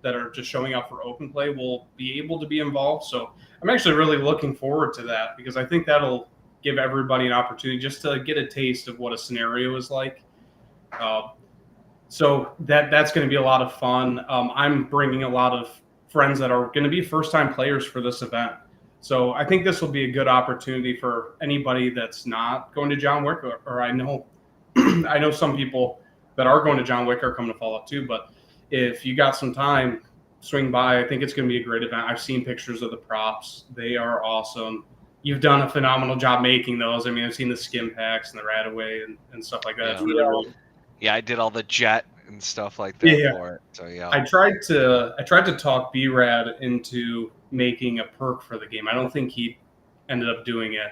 that are just showing up for open play will be able to be involved. So I'm actually really looking forward to that because I think that'll give everybody an opportunity just to get a taste of what a scenario is like. So that's going to be a lot of fun. I'm bringing a lot of friends that are going to be first-time players for this event. So I think this will be a good opportunity for anybody that's not going to John Wick, or I know I know some people that are going to John Wick are coming to Fallout too. But if you got some time, swing by. I think it's going to be a great event. I've seen pictures of the props; they are awesome. You've done a phenomenal job making those. I mean, I've seen the skim packs and the Radaway and stuff like that. It's really Yeah, I did all the jet and stuff like that for it. So yeah. I tried to talk B-Rad into making a perk for the game. I don't think he ended up doing it,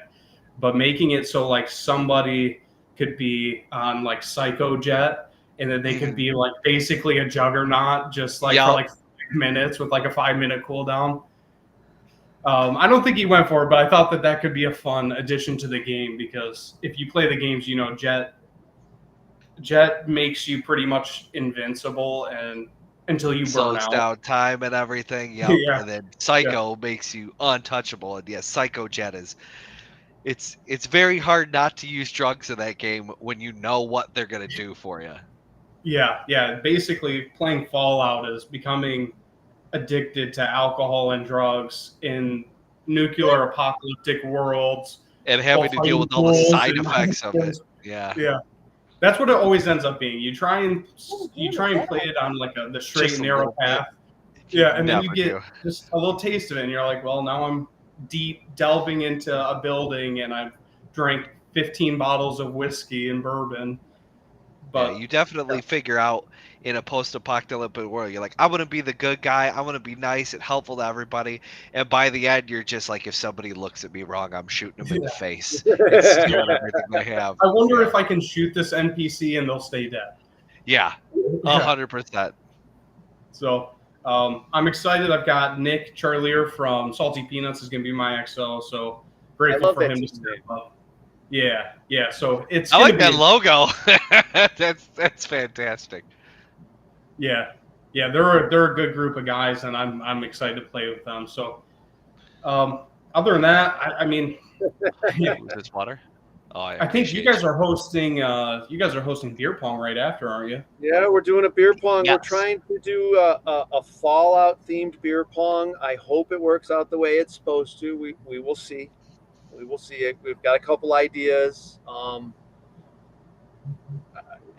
but making it so like somebody could be on like Psycho Jet and then they could be like basically a juggernaut just like for like 5 minutes with like a 5-minute cooldown. I don't think he went for it, but I thought that could be a fun addition to the game because if you play the games, you know, Jet makes you pretty much invincible and until you burn out. Slows down time and everything. Yep. Yeah. And then Psycho makes you untouchable. And yes, Psycho Jet is it's very hard not to use drugs in that game when you know what they're gonna do for you. Yeah. Basically playing Fallout is becoming addicted to alcohol and drugs in nuclear apocalyptic worlds. And having to deal with all the side effects of it. Yeah. Yeah. That's what it always ends up being. You try and play it on like the straight Just and a narrow little path. bit. Yeah, and then Never you get do. just a little taste of it, and you're like, well, now I'm deep delving into a building, and I've drank 15 bottles of whiskey and bourbon. But yeah, you definitely figure out in a post-apocalyptic world, you're like, I want to be the good guy. I want to be nice and helpful to everybody. And by the end, you're just like, if somebody looks at me wrong, I'm shooting them in the face and stealing everything they have. I wonder if I can shoot this NPC and they'll stay dead. Yeah, 100%. So I'm excited. I've got Nick Charlier from Salty Peanuts is going to be my XO. So grateful for him to step up. Yeah. So it's. I like that logo. That's fantastic. Yeah, they're a good group of guys, and I'm excited to play with them. So, other than that, I mean, This water. Oh, I think you guys are hosting. You guys are hosting beer pong right after, aren't you? Yeah, we're doing a beer pong. Yes. We're trying to do a Fallout themed beer pong. I hope it works out the way it's supposed to. We will see. We will see. We've got a couple ideas.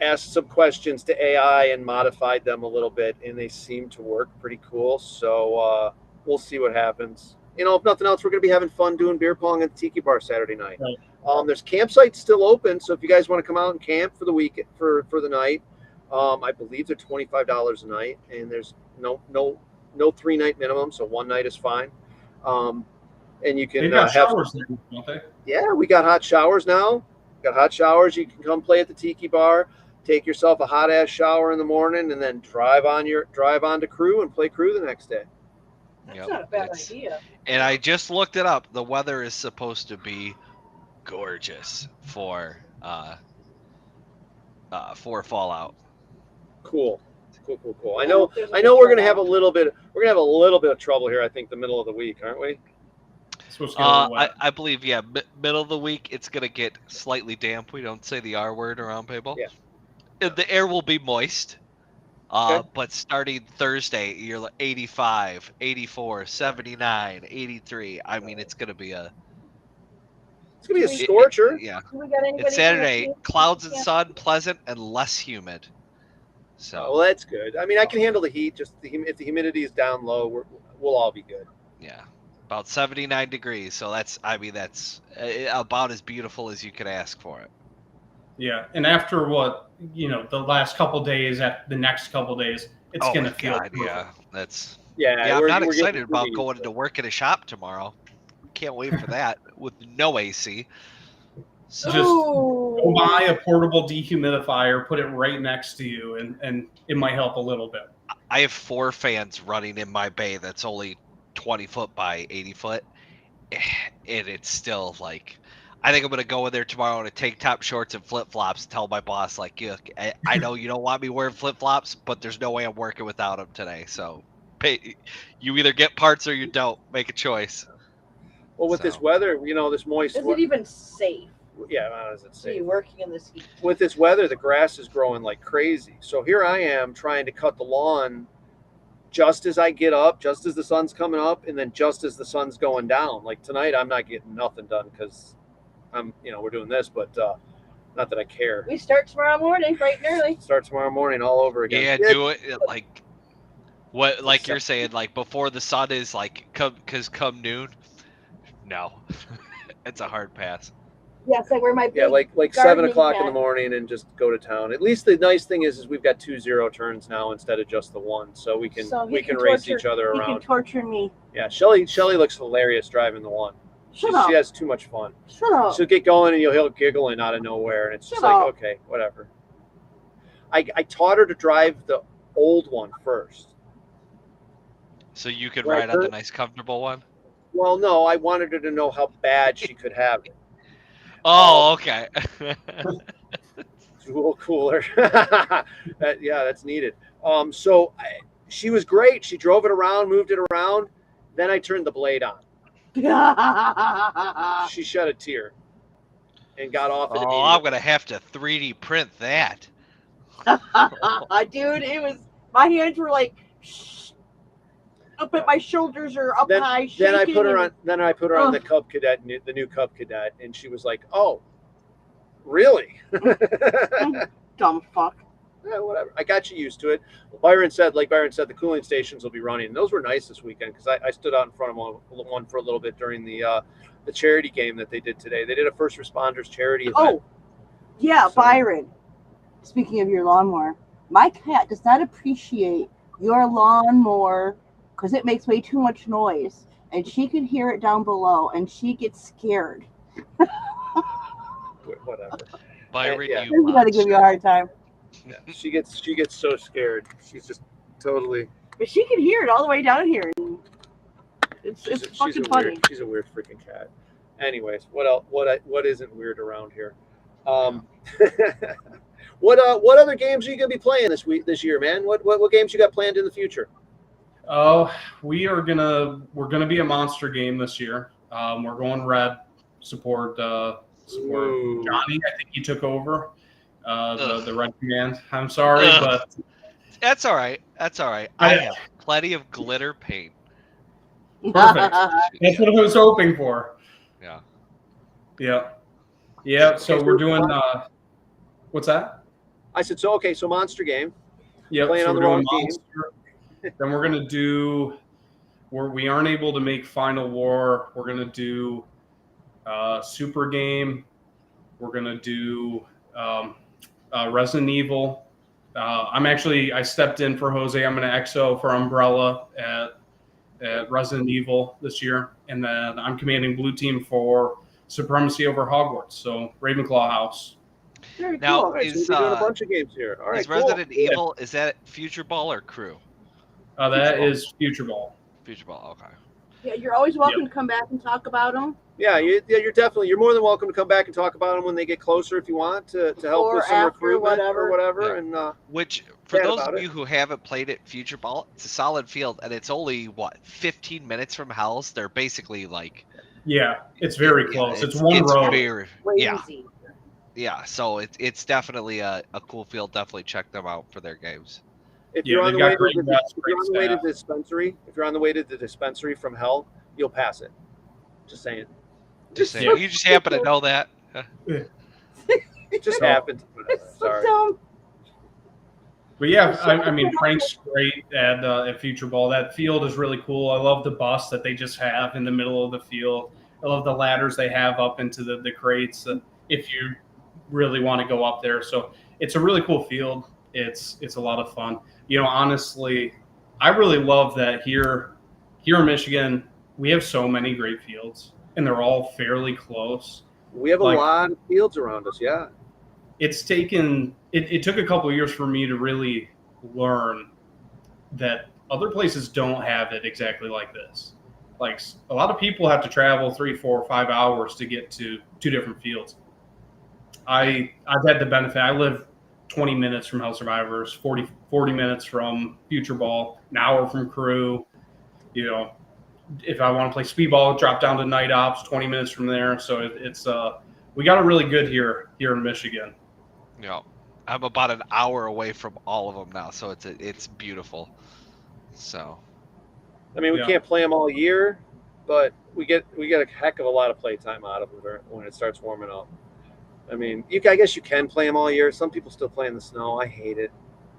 Asked some questions to AI and modified them a little bit, and they seem to work pretty cool. So we'll see what happens. You know, if nothing else, we're going to be having fun doing beer pong at the Tiki Bar Saturday night. Right. There's campsites still open, so if you guys want to come out and camp for the week for the night, I believe they're $25 a night, and there's no 3-night minimum, so 1 night is fine. And you can got showers there, don't they? Yeah, we got hot showers now. Got hot showers. You can come play at the Tiki Bar. Take yourself a hot ass shower in the morning, and then drive on to crew and play crew the next day. That's not a bad idea. And I just looked it up. The weather is supposed to be gorgeous for Fallout. Cool. Cool. I know we're gonna have a little bit of trouble here. I think the middle of the week, aren't we? It's supposed to get a little wet. I believe, yeah, middle of the week, it's going to get slightly damp. We don't say the R word around people. Yeah. The air will be moist. Okay. But starting Thursday, you're like 85, 84, 79, 83. I mean, it's going to be a scorcher. Yeah. Do we got anybody It's Saturday, from the clouds and team? sun, pleasant, and less humid. So, Well, that's good. I mean, I can handle the heat. Just if the humidity is down low, we'll all be good. yeah. About 79 degrees. So that's about as beautiful as you could ask for it. Yeah, and after the last couple days, at the next couple days, it's Oh gonna my feel God, perfect. yeah. That's Yeah, I'm not we're excited getting about pretty- going to work at a shop tomorrow. Can't wait for that with no AC. So Just go buy a portable dehumidifier, put it right next to you, and it might help a little bit. I have 4 fans running in my bay that's only 20 foot by 80 foot. And it's still like, I think I'm going to go in there tomorrow in a tank top, shorts, and flip flops and tell my boss, like, yeah, I know you don't want me wearing flip flops, but there's no way I'm working without them today. So you either get parts or you don't. Make a choice. Well, with this So. weather, this moist. Is it even safe Yeah, how does it to say? be working in this heat? With this weather, the grass is growing like crazy. So here I am trying to cut the lawn just as I get up, just as the sun's coming up, and then just as the sun's going down. Like tonight, I'm not getting nothing done because we're doing this, but not that I care. We start tomorrow morning, bright and early. Start tomorrow morning all over again. Yeah, do it like you're saying, like before the sun is like come noon. No, it's a hard pass. Yes, I wear my big Yeah, like 7 gardening o'clock in the hat. morning and just go to town. At least the nice thing is we've got 2 0 turns now instead of just the one, so we can So he can race torture- each other He can around. torture me. Yeah, Shelly looks hilarious driving the one. Shut up. She has too much fun. Shut up. She'll get going and you'll hear giggling out of nowhere, and it's just Shut like, up. okay, whatever. I taught her to drive the old one first. So you could Right, ride on the Kurt? nice, comfortable one. Well, no, I wanted her to know how bad she could have it. Oh, okay. It's a little cooler. That's needed. She was great. She drove it around, moved it around. Then I turned the blade on. She shed a tear and got off it Oh, I'm immediately. gonna have to 3D print that. Dude, my hands were like up at my shoulders or up high. Then I shaking put her on. and- Then I put her on the Cub Cadet, the new Cub Cadet, and she was like, "Oh, really?" Dumb fuck. Yeah, whatever. I got you used to it. Byron said, the cooling stations will be running. And those were nice this weekend because I stood out in front of one for a little bit during the charity game that they did today. They did a first responders charity event. Oh, yeah, So- Byron. Speaking of your lawnmower, my cat does not appreciate your lawnmower because it makes way too much noise, and she can hear it down below, and she gets scared. Whatever. Byron, Yeah. you She's got to give you a hard time, Yeah, she gets so scared. She's just totally. but she can hear it all the way down here. And it's fucking funny. She's a weird freaking cat. Anyways, what else? What isn't weird around here? What other games are you gonna be playing this year, man? What games you got planned in the future? Oh, we're gonna be a monster game this year. We're going red. Support Ooh. Johnny. I think he took over the red command. I'm sorry, Ugh. but That's all right. That's all right. I I know. have plenty of glitter paint. perfect. That's what I was hoping for. Yeah. Yeah. So we're doing. What's that? I said so. Okay, so monster game. Yep. Playing So on we're the doing wrong team. monster. Then we're gonna do. We aren't able to make Final War. We're gonna do Super Game. We're gonna do Resident Evil. I stepped in for Jose. I'm gonna EXO for Umbrella at Resident Evil this year, and then I'm commanding Blue Team for Supremacy over Hogwarts. So Ravenclaw House. Very Now, cool. All right, so Is, we're doing a uh, bunch of games here. All right, Is cool. Resident Evil, is that Future Ball or Crew? That Ball. is Future Ball. Future Ball, okay. Yeah, you're always welcome to come back and talk about them. Yeah, you're more than welcome to come back and talk about them when they get closer if you want to help Before, with some after, recruitment whatever. or whatever. Yeah. And Which, for chat those about of it. you who haven't played it, Future Ball, it's a solid field, and it's only 15 minutes from Hell's. They're basically like Yeah, it's very close. It's one it's road. very yeah. Crazy. Yeah, so it's definitely a cool field. Definitely check them out for their games. If Yeah, you're on they've the way got to great the, vets, if you're on the great way to staff. the dispensary, if you're on the way to the dispensary from Hell, you'll pass it. Just saying. Just saying, you just happen to know that. It just So- happened. It's so Sorry. dumb. But yeah, I mean, Frank's great at Future Ball. That field is really cool. I love the bus that they just have in the middle of the field. I love the ladders they have up into the crates if you really want to go up there. So it's a really cool field. It's a lot of fun. You know, honestly, I really love that here in Michigan, we have so many great fields, and they're all fairly close. We have a Like- lot of fields around us. Yeah. It's taken it took a couple of years for me to really learn that other places don't have it exactly like this. Like a lot of people have to travel 3, 4, 5 hours to get to 2 different fields. I've had the benefit. I live 20 minutes from Hell Survivors, 40 minutes from Future Ball, an hour from Crew. You know, if I want to play speedball, drop down to Night Ops, 20 minutes from there. So it's we got it really good here in Michigan. You know, I'm about an hour away from all of them now, so it's beautiful. So I mean, we Yeah. can't play them all year, but we get a heck of a lot of play time out of them when it starts warming up. I mean, I guess you can play them all year. Some people still play in the snow. I hate it.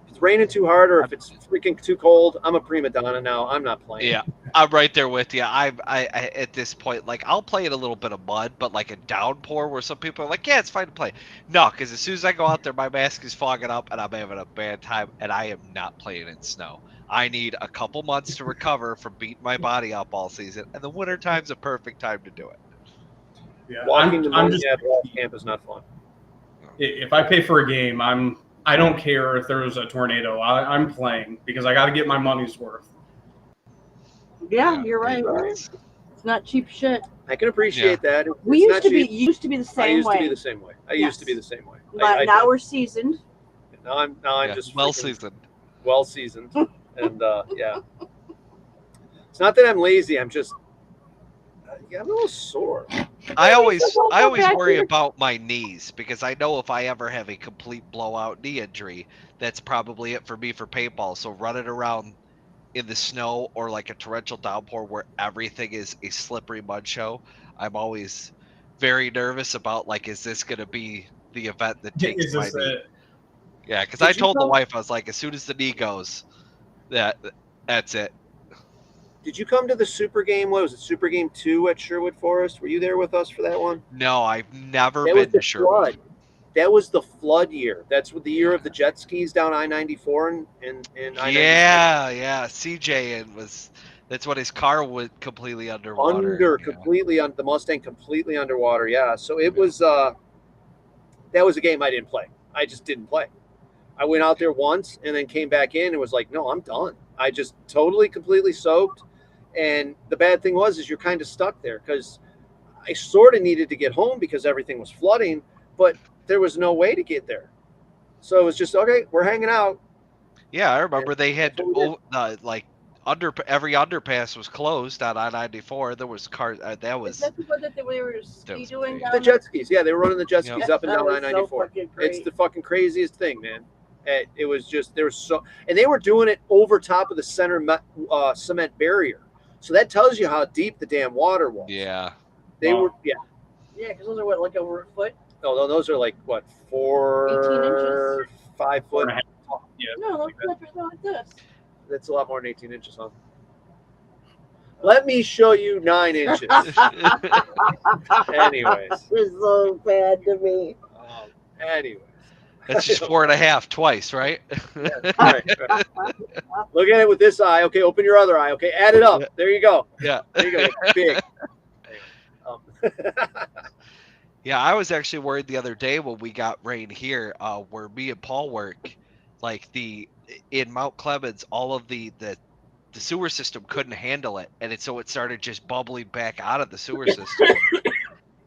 If it's raining too hard or if it's freaking too cold, I'm a prima donna now. I'm not playing. yeah, I'm right there with you. I at this point, like, I'll play in a little bit of mud, but like a downpour where some people are like, yeah, it's fine to play. No, because as soon as I go out there, my mask is fogging up and I'm having a bad time, and I am not playing in snow. I need a couple months to recover from beating my body up all season, and the winter time's a perfect time to do it. Yeah, Walking to I'm just camp is not fun. if I pay for a game, I don't care if there's a tornado. I'm playing because I got to get my money's worth. Yeah, you're right. It's- It's not cheap shit. I can appreciate that. We It's used not to be cheap. used to be the I same used way. to be the same way. I used to be the same way. But now do. we're seasoned. Now I'm yeah, just well freaking seasoned. well seasoned, and yeah. It's not that I'm lazy. I'm just I'm a little sore. I always Don't go back worry here. about my knees because I know if I ever have a complete blowout knee injury, that's probably it for me for paintball. So running around in the snow or like a torrential downpour where everything is a slippery mud show, I'm always very nervous about, like, is this going to be the event that takes Is my this knee? it? Yeah, because Did I you told the come- wife, I was like, as soon as the knee goes, that's it. Did you come to the Super Game? What was it? Super Game 2 at Sherwood Forest? Were you there with us for that one? No, I've never That was been the to Sherwood. flood. That was the flood year. That's the year of the jet skis down I-94 and I-94. Yeah. CJ that's when his car went completely underwater. Yeah. Completely on the Mustang completely underwater. Yeah. So it was that was a game I didn't play. I just didn't play. I went out there once and then came back in and was like, no, I'm done. I just completely soaked. And the bad thing is you're kind of stuck there because I sort of needed to get home because everything was flooding, but there was no way to get there. So it was just, okay, we're hanging out. Yeah, I remember they had That's what we like every underpass was closed on I-94. There was cars that was Is that the one that they were ski was doing great. down The jet skis. Yeah, they were running the jet skis Yep. up and That down was I-94. so fucking great. It's the fucking craziest thing, man. It was just there was so, and they were doing it over top of the center cement barrier. So that tells you how deep the damn water was. yeah. They Wow. were Yeah, because those are what, like over a foot? No, those are like what 4, 5 foot. 4.5. No, those flippers are like this. That's a lot more than 18 inches, huh? Let me show you 9 inches. Anyways, It's so bad to me. anyways. That's just 4.5 twice, right? Right. Look at it with this eye. Okay, open your other eye. Okay, add it up. There you go. Yeah. There you go. It's big. Um, Yeah, I was actually worried the other day when we got rain here, where me and Paul work, like in Mount Clemens, all of the the sewer system couldn't handle it, and so it started just bubbling back out of the sewer system.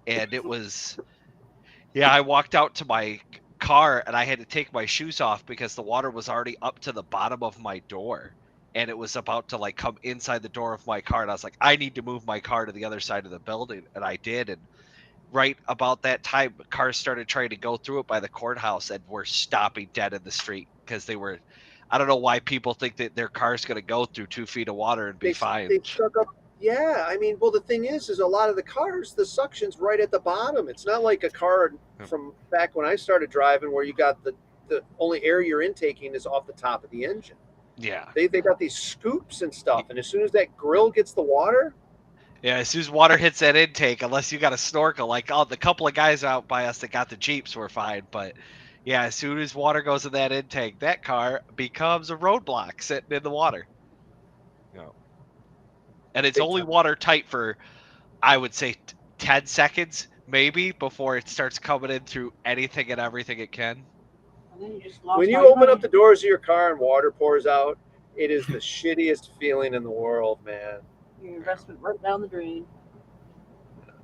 And it was, yeah, I walked out to my car and I had to take my shoes off because the water was already up to the bottom of my door, and it was about to like come inside the door of my car, and I was like, I need to move my car to the other side of the building, and I did. And right about that time, cars started trying to go through it by the courthouse and were stopping dead in the street because they were, I don't know why people think that their car's going to go through 2 feet of water and be fine. They stuck up. Yeah, I mean, well, the thing is a lot of the cars, the suction's right at the bottom. It's not like a car from back when I started driving where you got the only air you're intaking is off the top of the engine. Yeah. They got these scoops and stuff, and as soon as that grill gets the water. Yeah, as soon as water hits that intake, unless you got a snorkel, like the couple of guys out by us that got the Jeeps were fine, but yeah, as soon as water goes in that intake, that car becomes a roadblock sitting in the water. And it's only watertight for, I would say, 10 seconds, maybe, before it starts coming in through anything and everything it can. And then you just lost When you all open money. up the doors of your car and water pours out, it is the shittiest feeling in the world, man. Your investment right down the drain.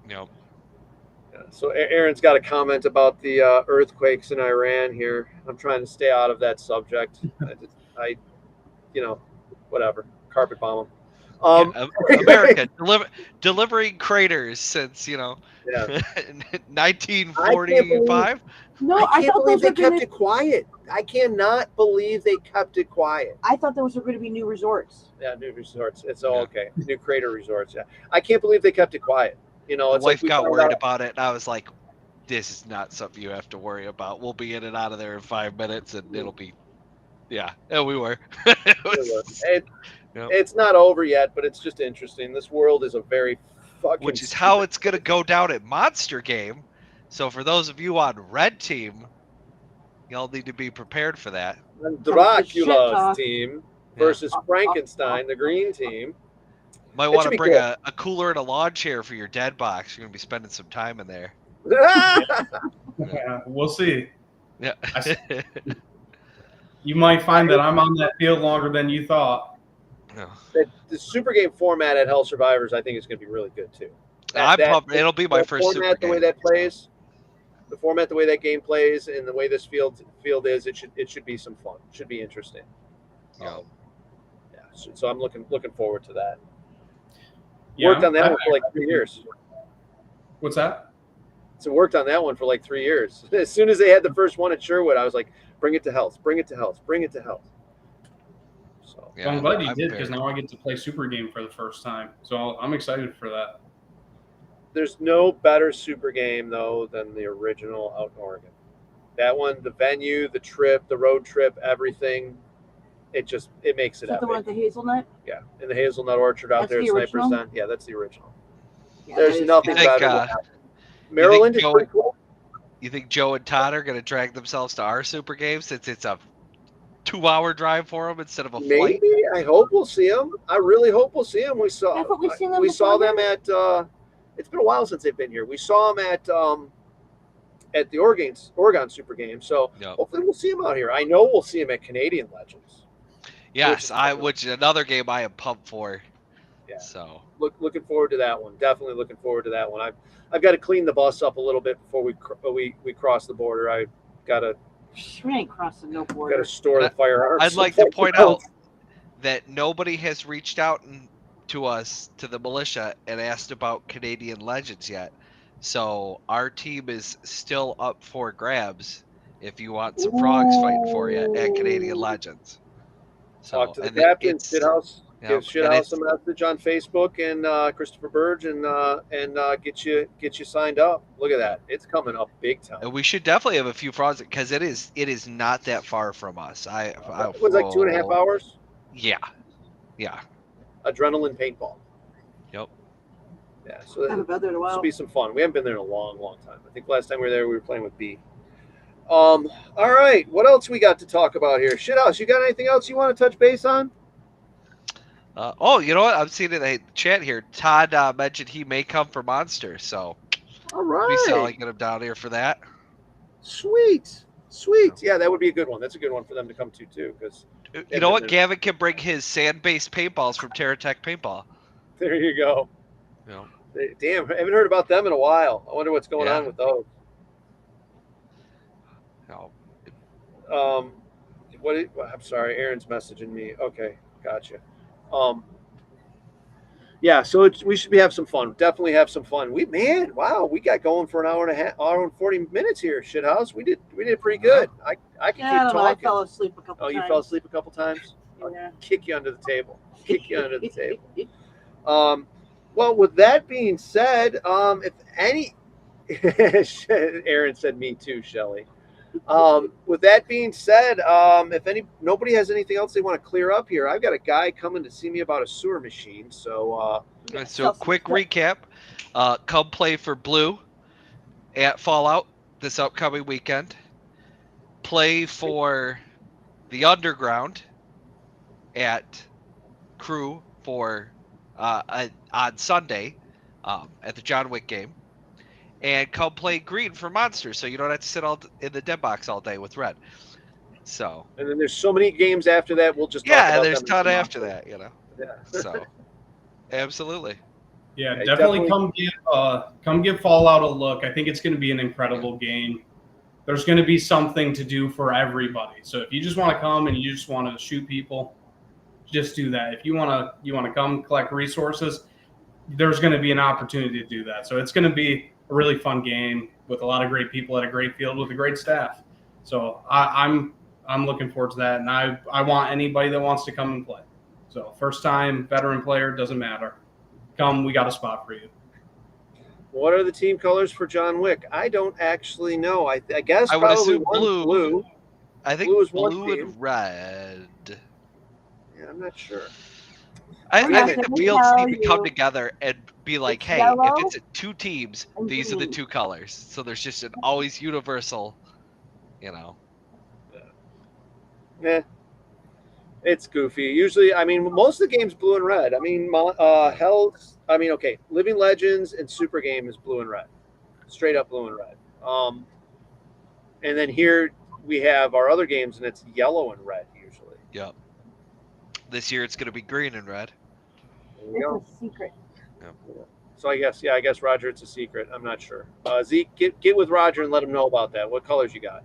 Yep. Yeah, so Aaron's got a comment about the earthquakes in Iran here. I'm trying to stay out of that subject. I whatever. Carpet bomb them. America delivering craters since Yeah. 1945. No, I I can't thought believe those they were going kept to. it quiet. I cannot believe they kept it quiet. I thought those were going to be new resorts. Yeah, new resorts. It's all Yeah. okay. New crater resorts. Yeah, I can't believe they kept it quiet. You know, The it's like wife we got found worried out- about it, and I was like, "This is not something you have to worry about. We'll be in and out of there in 5 minutes, and it'll be." Yeah, and we were. Yep. It's not over yet, but it's just interesting. This world is a very fucking. Which is how it's going to go down at Monster Game. So for those of you on Red Team, y'all need to be prepared for that. Shit Dracula's talk. team versus Frankenstein, the green team. Might It want should to be bring cool. a cooler and a lawn chair for your dead box. You're going to be spending some time in there. Yeah, we'll see. Yeah. You might find that I'm on that field longer than you thought. No. The super game format at Hell Survivors, I think, is going to be really good too. I'm pumped. It'll be my The first super format, the way game. that plays, the format, the way that game plays, and the way this field is, it should be some fun. It should be interesting. Yeah. Yeah. So I'm looking forward to that. Yeah, Worked on that one for like 3 years. What's that? So worked on that one for like 3 years. As soon as they had the first one at Sherwood, I was like, bring it to Health, bring it to Health, bring it to Health. So Yeah, Well, I'm glad you I'm did very- because now I get to play Super Game for the first time. So I'm excited for that. there's no better super game though than the original out in Oregon. That one, the venue, the trip, the road trip, everything, it makes Is it that the one at epic. the Hazelnut? Yeah, in the Hazelnut Orchard out That's there, the Sniper's original? Den. Yeah, that's the original. Yeah, There's that is- nothing You think, better. uh, than that. Maryland is Joe- pretty cool. You think Joe and Todd are going to drag themselves to our super game since it's a 2-hour drive for them instead of a flight? Maybe. I hope we'll see them. I really hope we'll see them. We saw. I thought we've seen them we saw before them at. It's been a while since they've been here. We saw them at the Oregon Super Game. So Yep. hopefully we'll see them out here. I know we'll see them at Canadian Legends. Yes, which is another game I am pumped for. Yeah. So Looking forward to that one. Definitely looking forward to that one. I've got to clean the bus up a little bit before we cross the border. I gotta We ain't crossing no border. gotta store the firearms. I'd like to point out that nobody has reached out to us, to the militia, and asked about Canadian Legends yet. So our team is still up for grabs if you want some frogs fighting for you at Canadian Legends. So, Talk to the and captain. it's- Shithouse. Yep, Give and Shithouse it's- a message on Facebook and Christopher Burge and get you signed up. Look at that. It's coming up big time. And we should definitely have a few frogs because it is not that far from us. It was like 2.5 hours. Yeah. Adrenaline paintball. Yep. Yeah, so I haven't been there in a this will while. be some fun. We haven't been there in a long, long time. I think last time we were there, we were playing with B. All right, what else we got to talk about here? Shithouse, you got anything else you want to touch base on? You know what? I'm seeing in the chat here. Todd mentioned he may come for Monster, so All we'll be right, selling him down here for that. sweet. Yeah, that would be a good one. That's a good one for them to come to too, because You know what? Gavin can bring his sand-based paintballs from TerraTech Paintball. There you go. You know, Damn, I haven't heard about them in a while. I wonder what's going Yeah. on with those. you know, I'm sorry, Aaron's messaging me. Okay, gotcha. Yeah, so we should have some fun. Definitely have some fun. Wow, we got going for an hour and a half, hour and 40 minutes here, Shithouse. We did pretty good. I can Yeah, I keep don't know. I talking. fell asleep a couple Oh, times. you fell asleep a couple times? Yeah. Kick you under the table. Kick you under the table. Well, with that being said, if any, Aaron said me too, Shelly. With that being said, if nobody has anything else they want to clear up here, I've got a guy coming to see me about a sewer machine. So, so quick recap. Come play for Blue at Fallout this upcoming weekend. Play for the Underground at Crew for on Sunday at the John Wick game. And come play green for Monsters, so you don't have to sit all in the dead box all day with red. So and then there's so many games after that. We'll just talk yeah, about there's them ton as after well. that, you know. Yeah. So absolutely. Yeah, Yeah, definitely definitely. come give Fallout a look. I think it's going to be an incredible game. There's going to be something to do for everybody. So if you just want to come and you just want to shoot people, just do that. If you want to come collect resources, there's going to be an opportunity to do that. So it's going to be a really fun game with a lot of great people at a great field with a great staff. So I'm looking forward to that, and I want anybody that wants to come and play. So first time, veteran player, doesn't matter. Come, we got a spot for you. What are the team colors for John Wick? I don't actually know. I guess I would probably assume one's blue. I think Blue is one blue team. and red. Yeah, I'm not sure. I Yeah, think the let me fields tell need to come you, together and be like, it's hey, yellow if it's two teams, and these are the green. two colors. So there's just an always universal, you know. Yeah, it's goofy. Usually, I mean, most of the game's blue and red. I mean, Living Legends and Super Game is blue and red, straight up blue and red. And then here we have our other games, and it's yellow and red usually. Yep. This year it's going to be green and red. There we go. It's a secret. So I guess Roger, it's a secret. I'm not sure. Zeke, get with Roger and let him know about that. What colors you got,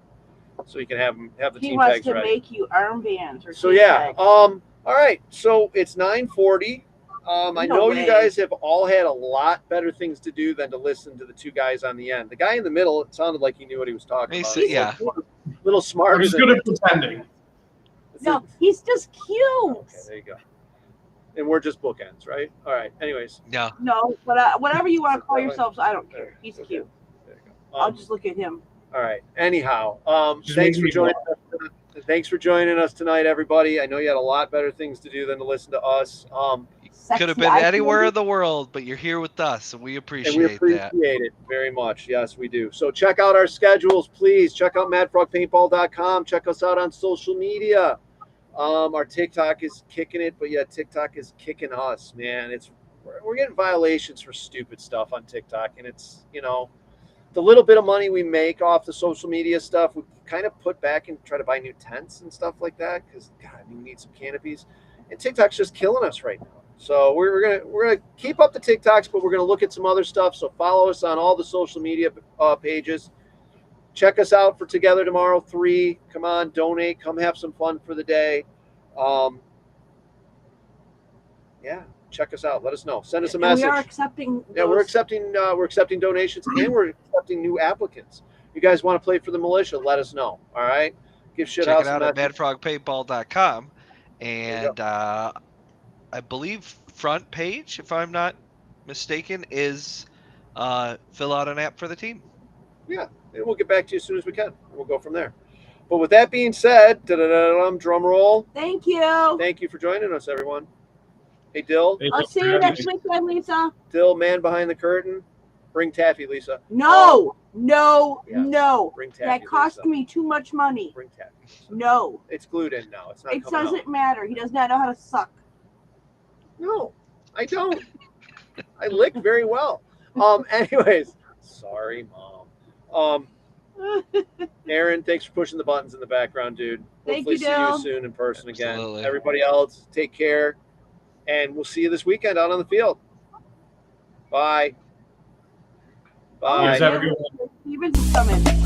so you can have the He team wants tags to ready. make you armbands or So team yeah, tags. all right. So it's 9:40. I No know way. you guys have all had a lot better things to do than to listen to the two guys on the end. The guy in the middle, it sounded like he knew what he was talking about. Yeah. Little I'm smarter just than good at pretending. No, he's just cute. Okay, there you go. And we're just bookends, right? All right. Anyways, Yeah. No, whatever you want to call yourselves, I don't care. He's Okay. cute. there you go. I'll just look at him. All right. Anyhow, Just thanks make for me joining us. Thanks for joining us tonight, everybody. I know you had a lot better things to do than to listen to us. Could have Sexy been eye anywhere candy? in the world, but you're here with us, and we appreciate, And we appreciate that. it very much. Yes, we do. So check out our schedules, please. Check out madfrogpaintball.com. Check us out on social media. Our TikTok is kicking it, but yeah, TikTok is kicking us, man. We're getting violations for stupid stuff on TikTok, and it's, the little bit of money we make off the social media stuff, we kind of put back and try to buy new tents and stuff like that, because God, we need some canopies, and TikTok's just killing us right now. So we're gonna keep up the TikToks, but we're gonna look at some other stuff. So follow us on all the social media pages. Check us out for Together Tomorrow 3. Come on, donate. Come have some fun for the day. Yeah, check us out. Let us know. Send us a And message. we are accepting. Yeah, we're those- accepting donations, and we're accepting new applicants. You guys want to play for the militia? Let us know. All right. Give Check Shithouse it out a at message. madfrogpaintball.com, There you and I believe front page, if I'm not mistaken, is fill out an app for the team. Yeah, and we'll get back to you as soon as we can. We'll go from there. But with that being said, drum roll. Thank you. Thank you for joining us, everyone. Hey, Dill. I'll see you next weekend, Lisa. Dill, man behind the curtain. Bring Taffy, Lisa. No. Yes. Bring Taffy. That cost Lisa. me too much money. Bring Taffy. Lisa. No. It's glued in now. It's not It coming doesn't out. matter. He does not know how to suck. No, I don't. I lick very well. Anyways, sorry, Mom. Aaron, thanks for pushing the buttons in the background, dude. Thank Hopefully you, see Dale. you soon in person again. Absolutely. Everybody else, take care. And we'll see you this weekend out on the field. Bye. Oh, You guys Bye. have a good one. Stevens is coming.